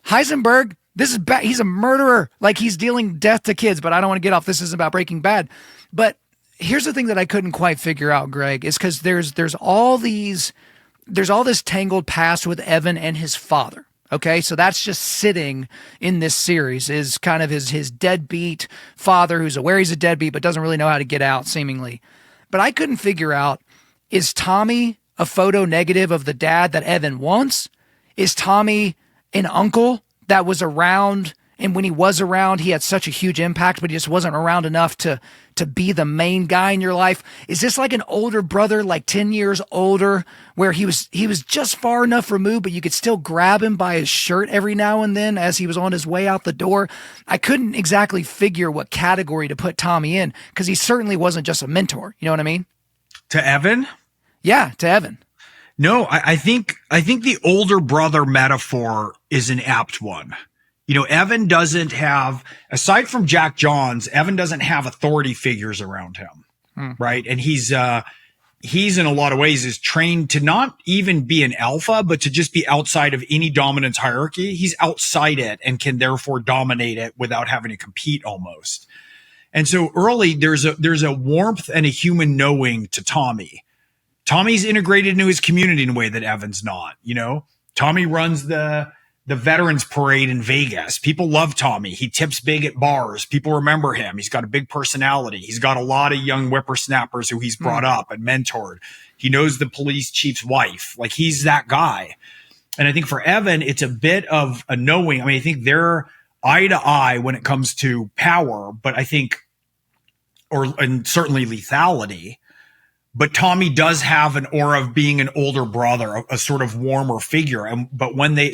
Heisenberg, this is bad. He's a murderer. Like he's dealing death to kids, but I don't want to get off. This isn't about Breaking Bad. But here's the thing that I couldn't quite figure out, Greg, is because there's all this tangled past with Evan and his father. Okay, so that's just sitting in this series is kind of his deadbeat father who's aware he's a deadbeat but doesn't really know how to get out, seemingly. But I couldn't figure out, is Tommy a photo negative of the dad that Evan wants? Is Tommy an uncle that was around, and when he was around, he had such a huge impact, but he just wasn't around enough to be the main guy in your life? Is this like an older brother, like 10 years older, where he was just far enough removed, but you could still grab him by his shirt every now and then as he was on his way out the door? I couldn't exactly figure what category to put Tommy in, because he certainly wasn't just a mentor. You know what I mean? To Evan? Yeah, to Evan. No, I think the older brother metaphor is an apt one. Evan doesn't have, aside from Jack Johns, Evan doesn't have authority figures around him, right? And he's in a lot of ways is trained to not even be an alpha, but to just be outside of any dominance hierarchy. He's outside it and can therefore dominate it without having to compete almost. And so early, there's a warmth and a human knowing to Tommy. Tommy's integrated into his community in a way that Evan's not. Tommy runs the Veterans Parade in Vegas. People love Tommy. He tips big at bars. People remember him. He's got a big personality. He's got a lot of young whippersnappers who he's brought up and mentored. He knows the police chief's wife. Like, he's that guy. And I think for Evan, it's a bit of a knowing. I mean, I think they're eye to eye when it comes to power, but I think, and certainly lethality. But Tommy does have an aura of being an older brother, a sort of warmer figure. But when they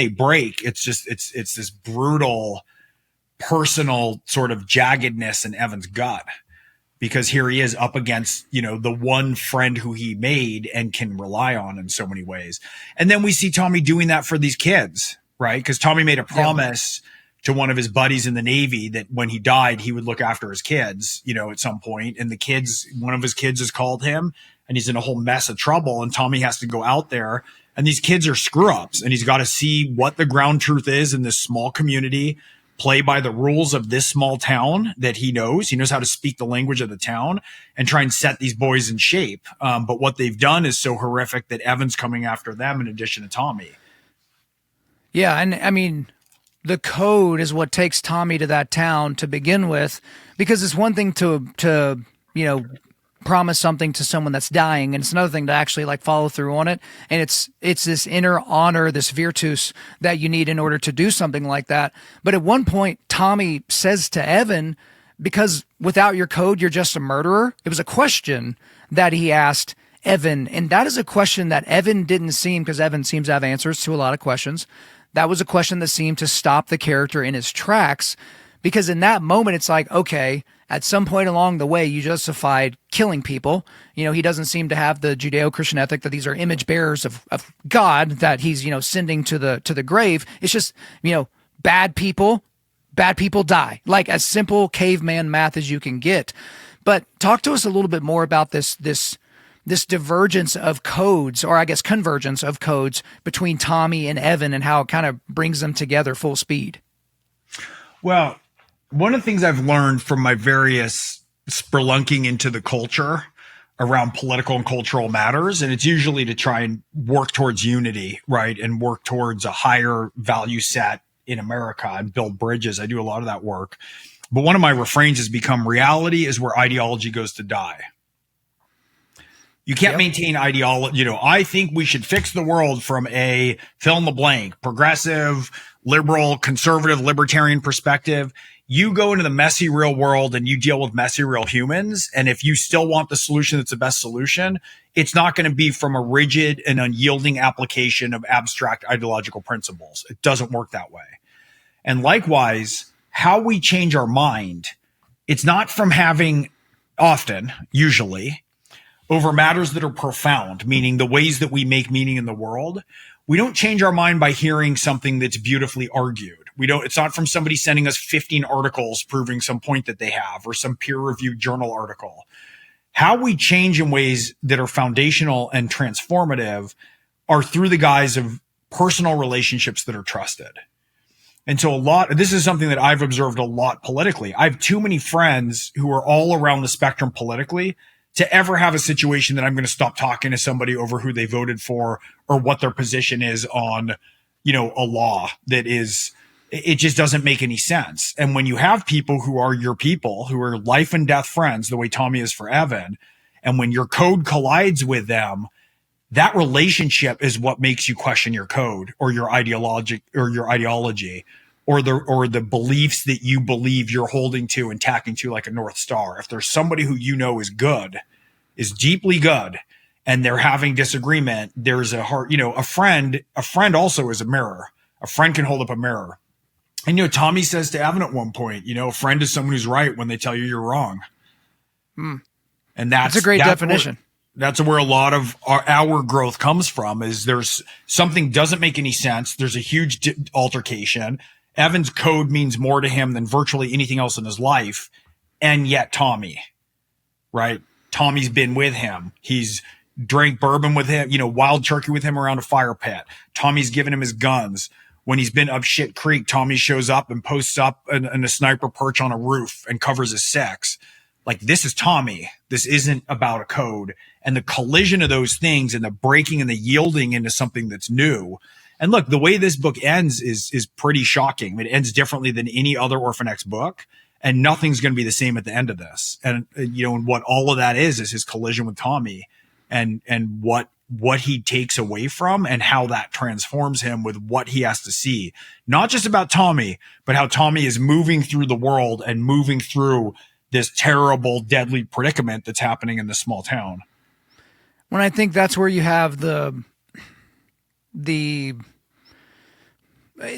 break, it's this brutal, personal sort of jaggedness in Evan's gut, because here he is up against, the one friend who he made and can rely on in so many ways. And then we see Tommy doing that for these kids, right? Because Tommy made a promise to one of his buddies in the Navy that when he died, he would look after his kids, at some point. And one of his kids has called him and he's in a whole mess of trouble. And Tommy has to go out there, and these kids are screw ups, and he's got to see what the ground truth is in this small community, play by the rules of this small town that he knows. He knows how to speak the language of the town and try and set these boys in shape. But what they've done is so horrific that Evan's coming after them in addition to Tommy. Yeah. And I mean, the code is what takes Tommy to that town to begin with, because it's one thing to promise something to someone that's dying, and it's another thing to actually like follow through on it. And it's this inner honor, this virtus that you need in order to do something like that. But at one point, Tommy says to Evan, because without your code, you're just a murderer. It was a question that he asked Evan, and that is a question that Evan didn't seem, because Evan seems to have answers to a lot of questions, that was a question that seemed to stop the character in his tracks, because in that moment, it's like, okay, at some point along the way, you justified killing people. He doesn't seem to have the Judeo-Christian ethic that these are image bearers of God that he's, sending to the grave. It's just, bad people die, like as simple caveman math as you can get. But talk to us a little bit more about this divergence of codes, or I guess convergence of codes between Tommy and Evan, and how it kind of brings them together full speed. Well, one of the things I've learned from my various spelunking into the culture around political and cultural matters, and it's usually to try and work towards unity, right? And work towards a higher value set in America and build bridges. I do a lot of that work. But one of my refrains has become, reality is where ideology goes to die. You can't maintain ideology. I think we should fix the world from a fill in the blank, progressive, liberal, conservative, libertarian perspective. You go into the messy real world and you deal with messy real humans. And if you still want the solution that's the best solution, it's not going to be from a rigid and unyielding application of abstract ideological principles. It doesn't work that way. And likewise, how we change our mind, it's not from having usually, over matters that are profound, meaning the ways that we make meaning in the world. We don't change our mind by hearing something that's beautifully argued. It's not from somebody sending us 15 articles proving some point that they have, or some peer-reviewed journal article. How we change in ways that are foundational and transformative are through the guise of personal relationships that are trusted. And so this is something that I've observed a lot politically. I have too many friends who are all around the spectrum politically to ever have a situation that I'm going to stop talking to somebody over who they voted for or what their position is on, a law that is, it just doesn't make any sense. And when you have people who are your people, who are life and death friends, the way Tommy is for Evan, and when your code collides with them, that relationship is what makes you question your code or your ideology or the beliefs that you believe you're holding to and tacking to like a North Star. If there's somebody who is good, is deeply good, and they're having disagreement, there's a heart, a friend also is a mirror. A friend can hold up a mirror. And, Tommy says to Evan at one point, a friend is someone who's right when they tell you you're wrong. And that's a great definition. That's where a lot of our growth comes from, is there's something doesn't make any sense. There's a huge altercation. Evan's code means more to him than virtually anything else in his life. And yet Tommy, right? Tommy's been with him. He's drank bourbon with him, wild turkey with him around a fire pit. Tommy's given him his guns. When he's been up shit creek, Tommy shows up and posts up in a sniper perch on a roof and covers his sex. Like, this is Tommy. This isn't about a code. And the collision of those things and the breaking and the yielding into something that's new. And look, the way this book ends is pretty shocking. It ends differently than any other Orphan X book, and nothing's going to be the same at the end of this. And and what all of that is his collision with Tommy, and what he takes away from, and how that transforms him with what he has to see. Not just about Tommy, but how Tommy is moving through the world and moving through this terrible, deadly predicament that's happening in this small town. When I think that's where you have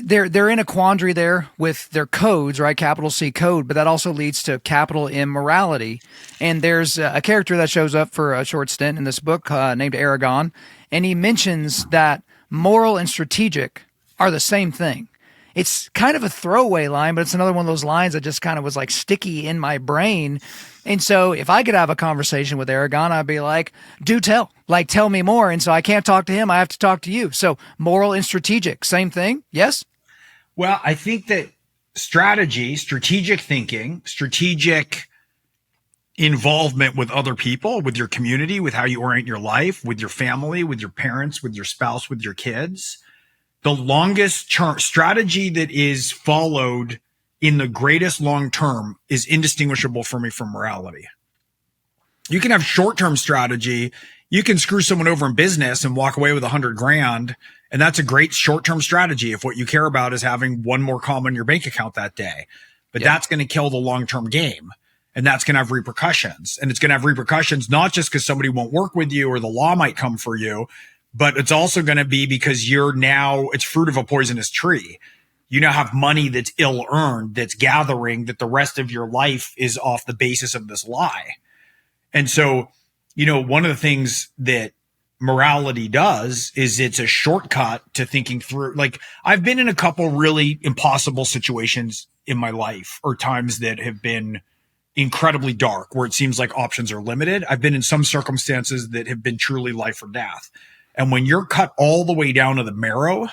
they're in a quandary there with their codes, right? Capital C code, but that also leads to capital M morality. And there's a character that shows up for a short stint in this book named Aragon, and he mentions that moral and strategic are the same thing. It's kind of a throwaway line, but it's another one of those lines that just kind of was like sticky in my brain. And so if I could have a conversation with Aragon, I'd be like, do tell. Like, tell me more. And so I can't talk to him. I have to talk to you. So moral and strategic, same thing? Yes? Well, I think that strategic thinking, strategic involvement with other people, with your community, with how you orient your life, with your family, with your parents, with your spouse, with your kids, the longest strategy that is followed in the greatest long term is indistinguishable for me from morality. You can have short-term strategy. You can screw someone over in business and walk away with $100,000. And that's a great short-term strategy if what you care about is having one more comma in your bank account that day. But that's going to kill the long-term game. And that's going to have repercussions. And it's going to have repercussions not just because somebody won't work with you or the law might come for you, but it's also going to be because it's fruit of a poisonous tree. You now have money that's ill-earned, that's gathering, that the rest of your life is off the basis of this lie. And so, one of the things that morality does is it's a shortcut to thinking through. Like, I've been in a couple really impossible situations in my life, or times that have been incredibly dark, where it seems like options are limited. I've been in some circumstances that have been truly life or death. And when you're cut all the way down to the marrow,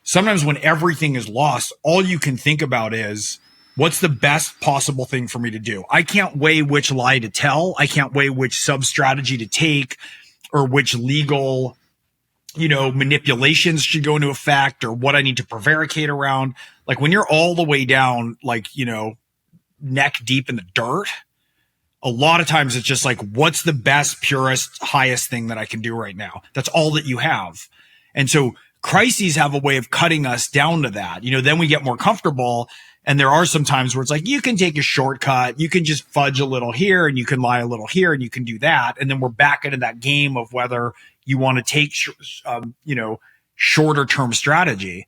sometimes when everything is lost, all you can think about is, what's the best possible thing for me to do? I can't weigh which lie to tell. I can't weigh which sub-strategy to take, or which legal, manipulations should go into effect, or what I need to prevaricate around. Like, when you're all the way down, neck deep in the dirt, a lot of times it's just like, what's the best, purest, highest thing that I can do right now? That's all that you have. And so crises have a way of cutting us down to that. Then we get more comfortable. And there are some times where it's like, you can take a shortcut, you can just fudge a little here, and you can lie a little here, and you can do that. And then we're back into that game of whether you want to take, shorter term strategy.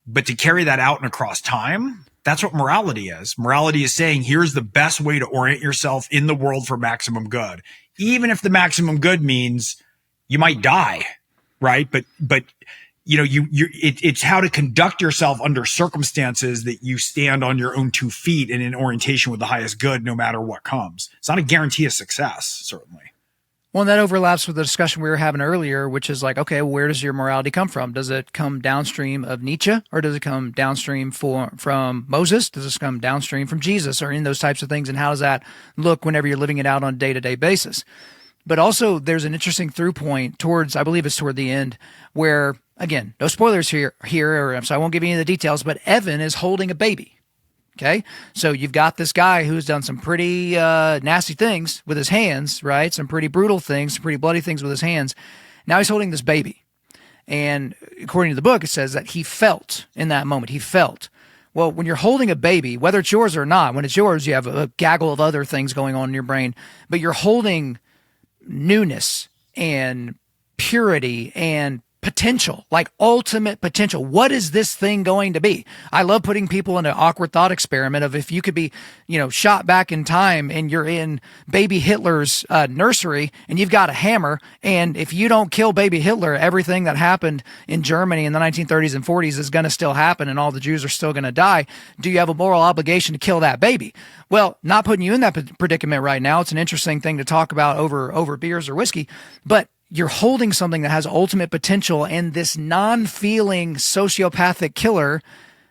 But to carry that out and across time, that's what morality is. Morality is saying, here's the best way to orient yourself in the world for maximum good. Even if the maximum good means you might die, right? But it's how to conduct yourself under circumstances that you stand on your own 2 feet and in orientation with the highest good, no matter what comes. It's not a guarantee of success, certainly. Well, and that overlaps with the discussion we were having earlier, which is like, okay, where does your morality come from? Does it come downstream of Nietzsche, or does it come downstream from Moses? Does it come downstream from Jesus, or in those types of things? And how does that look whenever you're living it out on a day-to-day basis? But also there's an interesting through point I believe it's toward the end, where, again, no spoilers here, so I won't give you any of the details, but Evan is holding a baby. Okay. So you've got this guy who's done some pretty nasty things with his hands, right? Some pretty brutal things, some pretty bloody things with his hands. Now he's holding this baby. And according to the book, it says that he felt in that moment. He felt. Well, when you're holding a baby, whether it's yours or not, when it's yours, you have a gaggle of other things going on in your brain, but you're holding newness and purity and potential, like ultimate potential. What is this thing going to be? I love putting people in an awkward thought experiment of, if you could be, shot back in time and you're in baby Hitler's nursery and you've got a hammer, and if you don't kill baby Hitler, everything that happened in Germany in the 1930s and 40s is going to still happen, and all the Jews are still going to die. Do you have a moral obligation to kill that baby? Well, not putting you in that predicament right now. It's an interesting thing to talk about over beers or whiskey, but you're holding something that has ultimate potential, and this non-feeling sociopathic killer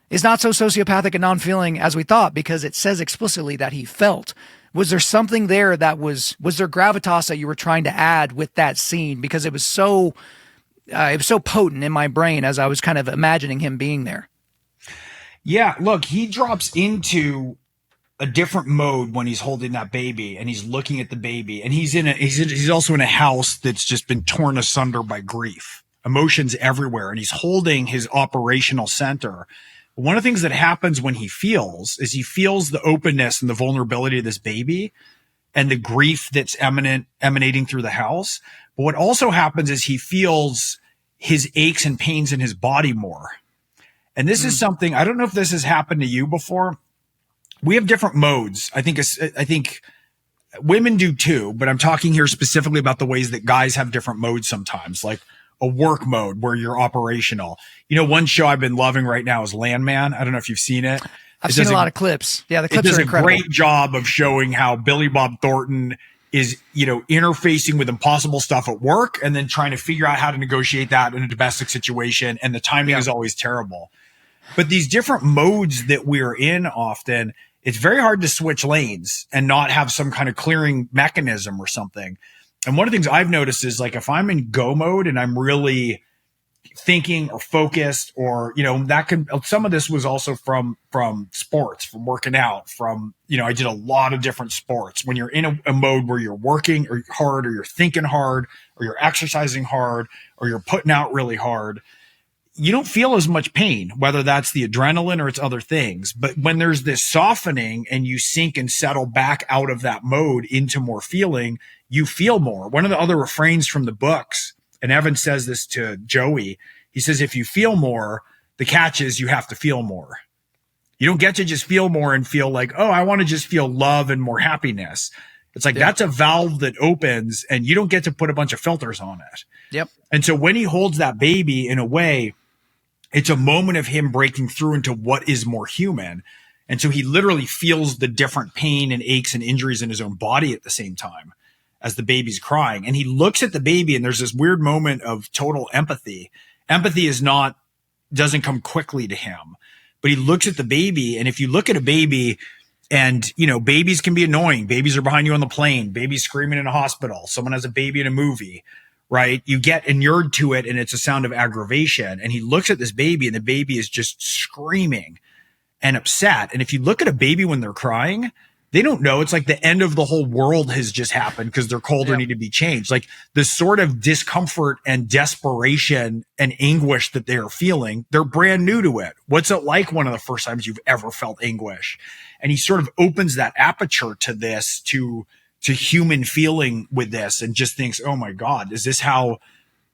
is not so sociopathic and non-feeling as we thought, because it says explicitly that he felt. Was there something there that was there gravitas that you were trying to add with that scene? Because it was so potent in my brain as I was kind of imagining him being there. Yeah, look, he drops into a different mode when he's holding that baby and he's looking at the baby, and he's also in a house that's just been torn asunder by grief, emotions everywhere, and he's holding his operational center. One of the things that happens when he feels the openness and the vulnerability of this baby and the grief that's emanating through the house. But what also happens is he feels his aches and pains in his body more. And this is something, I don't know if this has happened to you before. We have different modes. I think women do too, but I'm talking here specifically about the ways that guys have different modes sometimes, like a work mode where you're operational. One show I've been loving right now is Landman. I don't know if you've seen it. I've seen a lot of clips. Yeah, the clips are incredible. It does a great job of showing how Billy Bob Thornton is, interfacing with impossible stuff at work and then trying to figure out how to negotiate that in a domestic situation. And the timing is always terrible. But these different modes that we're in often, it's very hard to switch lanes and not have some kind of clearing mechanism or something. And one of the things I've noticed is, like, if I'm in go mode and I'm really thinking or focused, or, some of this was also from sports, from working out, I did a lot of different sports. When you're in a mode where you're working or hard, or you're thinking hard, or you're exercising hard, or you're putting out really hard, you don't feel as much pain, whether that's the adrenaline or it's other things. But when there's this softening and you sink and settle back out of that mode into more feeling, you feel more. One of the other refrains from the books And Evan says this to Joey. He says, if you feel more, the catch is you have to feel more. You don't get to just feel more and feel like, oh, I want to just feel love and more happiness. It's like, that's a valve that opens and you don't get to put a bunch of filters on it. Yep. And so when he holds that baby, in a way, it's a moment of him breaking through into what is more human. And so he literally feels the different pain and aches and injuries in his own body at the same time as the baby's crying. And he looks at the baby and there's this weird moment of total empathy. Empathy doesn't come quickly to him, but he looks at the baby. And if you look at a baby, and, babies can be annoying. Babies are behind you on the plane. Babies screaming in a hospital. Someone has a baby in a movie, right? You get inured to it and it's a sound of aggravation. And he looks at this baby and the baby is just screaming and upset. And if you look at a baby when they're crying, they don't know. It's like the end of the whole world has just happened because they're cold or need to be changed. Like the sort of discomfort and desperation and anguish that they are feeling, they're brand new to it. What's it like one of the first times you've ever felt anguish? And he sort of opens that aperture to this, to human feeling with this, and just thinks, oh my God, is this how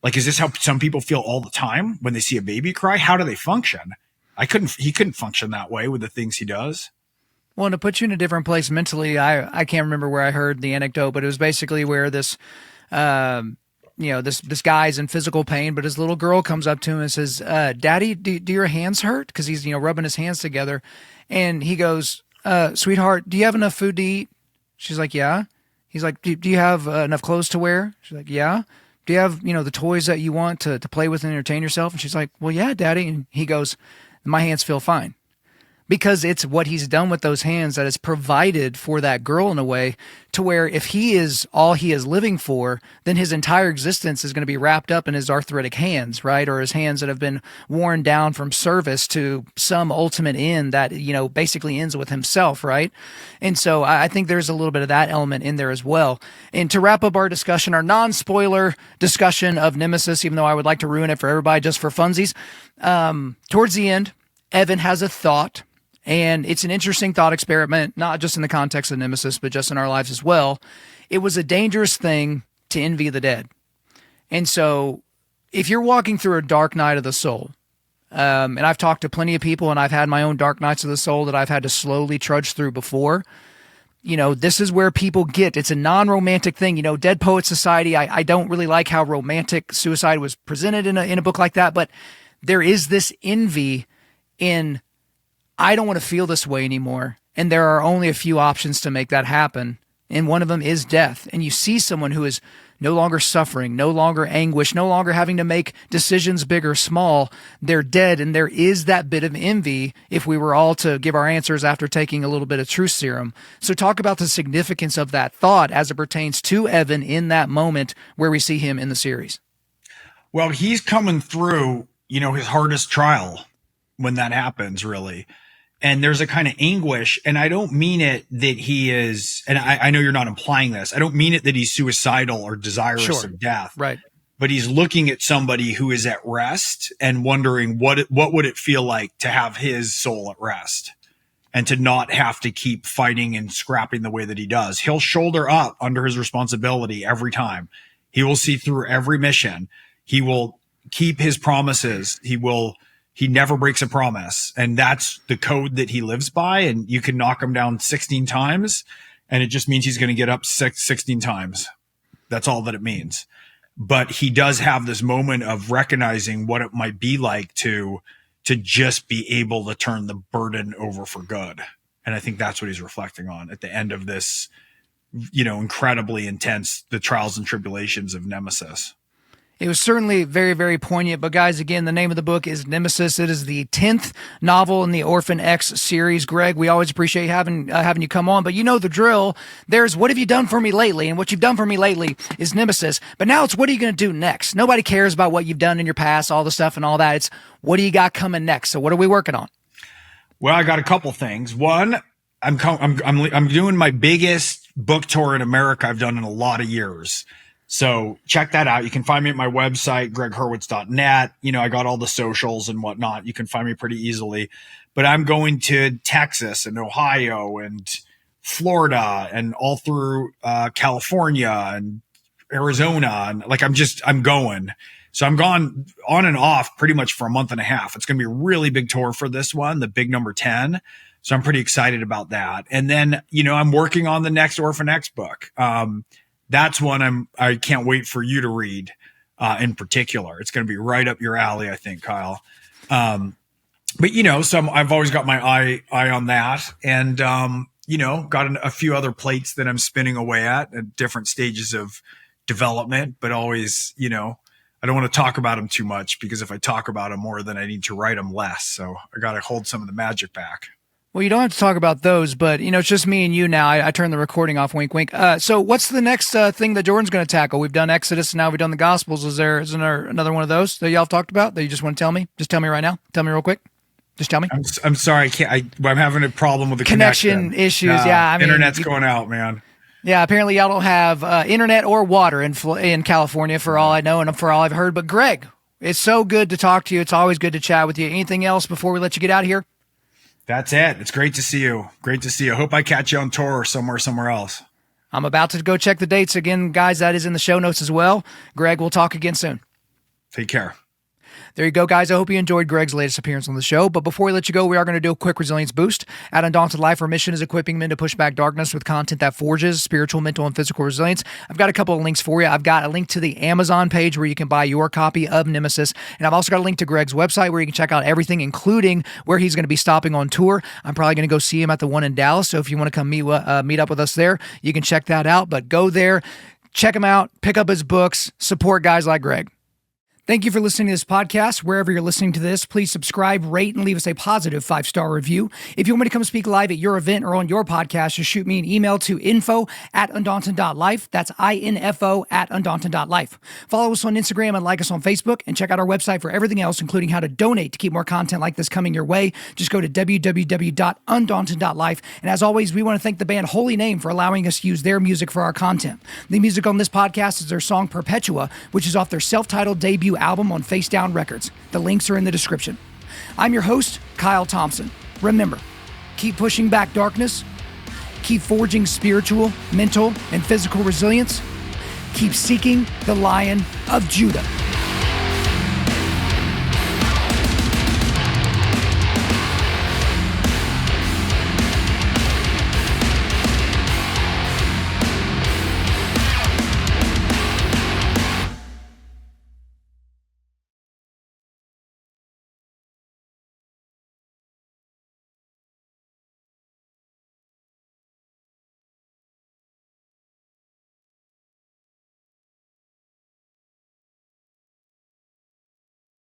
some people feel all the time when they see a baby cry? How do they function? He couldn't function that way with the things he does. Well, to put you in a different place mentally, I can't remember where I heard the anecdote, but it was basically where this, this guy's in physical pain, but his little girl comes up to him and says, Daddy, do your hands hurt? Because he's, rubbing his hands together. And he goes, sweetheart, do you have enough food to eat? She's like, yeah. He's like, do you have enough clothes to wear? She's like, yeah. Do you have, the toys that you want to play with and entertain yourself? And she's like, well, yeah, Daddy. And he goes, my hands feel fine. Because it's what he's done with those hands that has provided for that girl in a way to where if he is all he is living for, then his entire existence is going to be wrapped up in his arthritic hands, right? Or his hands that have been worn down from service to some ultimate end that, basically ends with himself, right? And so I think there's a little bit of that element in there as well. And to wrap up our discussion, our non-spoiler discussion of Nemesis, even though I would like to ruin it for everybody just for funsies, towards the end, Evan has a thought. And it's an interesting thought experiment, not just in the context of Nemesis, but just in our lives as well. It was a dangerous thing to envy the dead. And so if you're walking through a dark night of the soul, and I've talked to plenty of people and I've had my own dark nights of the soul that I've had to slowly trudge through before, this is where people get, it's a non-romantic thing. Dead Poet Society, I don't really like how romantic suicide was presented in a book like that, but there is this envy in, I don't want to feel this way anymore. And there are only a few options to make that happen. And one of them is death. And you see someone who is no longer suffering, no longer anguish, no longer having to make decisions big or small. They're dead. And there is that bit of envy if we were all to give our answers after taking a little bit of truth serum. So talk about the significance of that thought as it pertains to Evan in that moment where we see him in the series. Well, he's coming through, his hardest trial when that happens, really. And there's a kind of anguish, and I don't mean it that he is, and I know you're not implying this, I don't mean it that he's suicidal or desirous of death. Right. But he's looking at somebody who is at rest and wondering what would it feel like to have his soul at rest and to not have to keep fighting and scrapping the way that he does. He'll shoulder up under his responsibility every time. He will see through every mission. He will keep his promises. He never breaks a promise. And that's the code that he lives by. And you can knock him down 16 times and it just means he's going to get up 16 times. That's all that it means. But he does have this moment of recognizing what it might be like to just be able to turn the burden over for good. And I think that's what he's reflecting on at the end of this, incredibly intense, the trials and tribulations of Nemesis. It was certainly very, very poignant. But guys, again, the name of the book is Nemesis. It is the 10th novel in the Orphan X series. Gregg, we always appreciate having you come on. But you know the drill. There's what have you done for me lately? And what you've done for me lately is Nemesis. But now it's what are you going to do next? Nobody cares about what you've done in your past, all the stuff and all that. It's what do you got coming next? So what are we working on? Well, I got a couple things. One, I'm doing my biggest book tour in America I've done in a lot of years. So check that out. You can find me at my website, gregghurwitz.net. I got all the socials and whatnot. You can find me pretty easily. But I'm going to Texas and Ohio and Florida and all through California and Arizona, and like I'm going. So I'm gone on and off pretty much for a month and a half. It's going to be a really big tour for this one, the big number 10. So I'm pretty excited about that. And then, I'm working on the next Orphan X book. That's one I can't wait for you to read in particular. It's going to be right up your alley, I think, Kyle. But I've always got my eye on that, and got a few other plates that I'm spinning away at different stages of development. But always, I don't want to talk about them too much, because if I talk about them more, then I need to write them less. So I got to hold some of the magic back. Well, you don't have to talk about those, but it's just me and you now. I turned the recording off. Wink, wink. So what's the next thing that Jordan's going to tackle? We've done Exodus, and now we've done the Gospels. Isn't there another one of those that y'all have talked about that you just want to tell me? Just tell me right now. Tell me real quick. Just tell me. I'm sorry. I'm having a problem with the connection issues. Yeah, internet's going out, man. Yeah, apparently y'all don't have internet or water in California, for all I know and for all I've heard. But Gregg, it's so good to talk to you. It's always good to chat with you. Anything else before we let you get out of here? That's it. It's great to see you. Great to see you. Hope I catch you on tour or somewhere else. I'm about to go check the dates again, guys. That is in the show notes as well. Gregg, we'll talk again soon. Take care. There you go, guys. I hope you enjoyed Gregg's latest appearance on the show. But before we let you go, we are going to do a quick resilience boost. At Undaunted.Life, our mission is equipping men to push back darkness with content that forges spiritual, mental, and physical resilience. I've got a couple of links for you. I've got a link to the Amazon page where you can buy your copy of Nemesis. And I've also got a link to Gregg's website where you can check out everything, including where he's going to be stopping on tour. I'm probably going to go see him at the one in Dallas. So if you want to come meet up with us there, you can check that out. But go there, check him out, pick up his books, support guys like Gregg. Thank you for listening to this podcast. Wherever you're listening to this, please subscribe, rate, and leave us a positive 5-star review. If you want me to come speak live at your event or on your podcast, just shoot me an email to info@Undaunted.Life. That's info@Undaunted.Life. Follow us on Instagram and like us on Facebook, and check out our website for everything else, including how to donate to keep more content like this coming your way. Just go to www.Undaunted.Life. And as always, we want to thank the band Holy Name for allowing us to use their music for our content. The music on this podcast is their song Perpetua, which is off their self-titled debut album on Face Down Records. The links are in the description. I'm your host, Kyle Thompson. Remember, keep pushing back darkness, keep forging spiritual, mental, and physical resilience, keep seeking the Lion of Judah.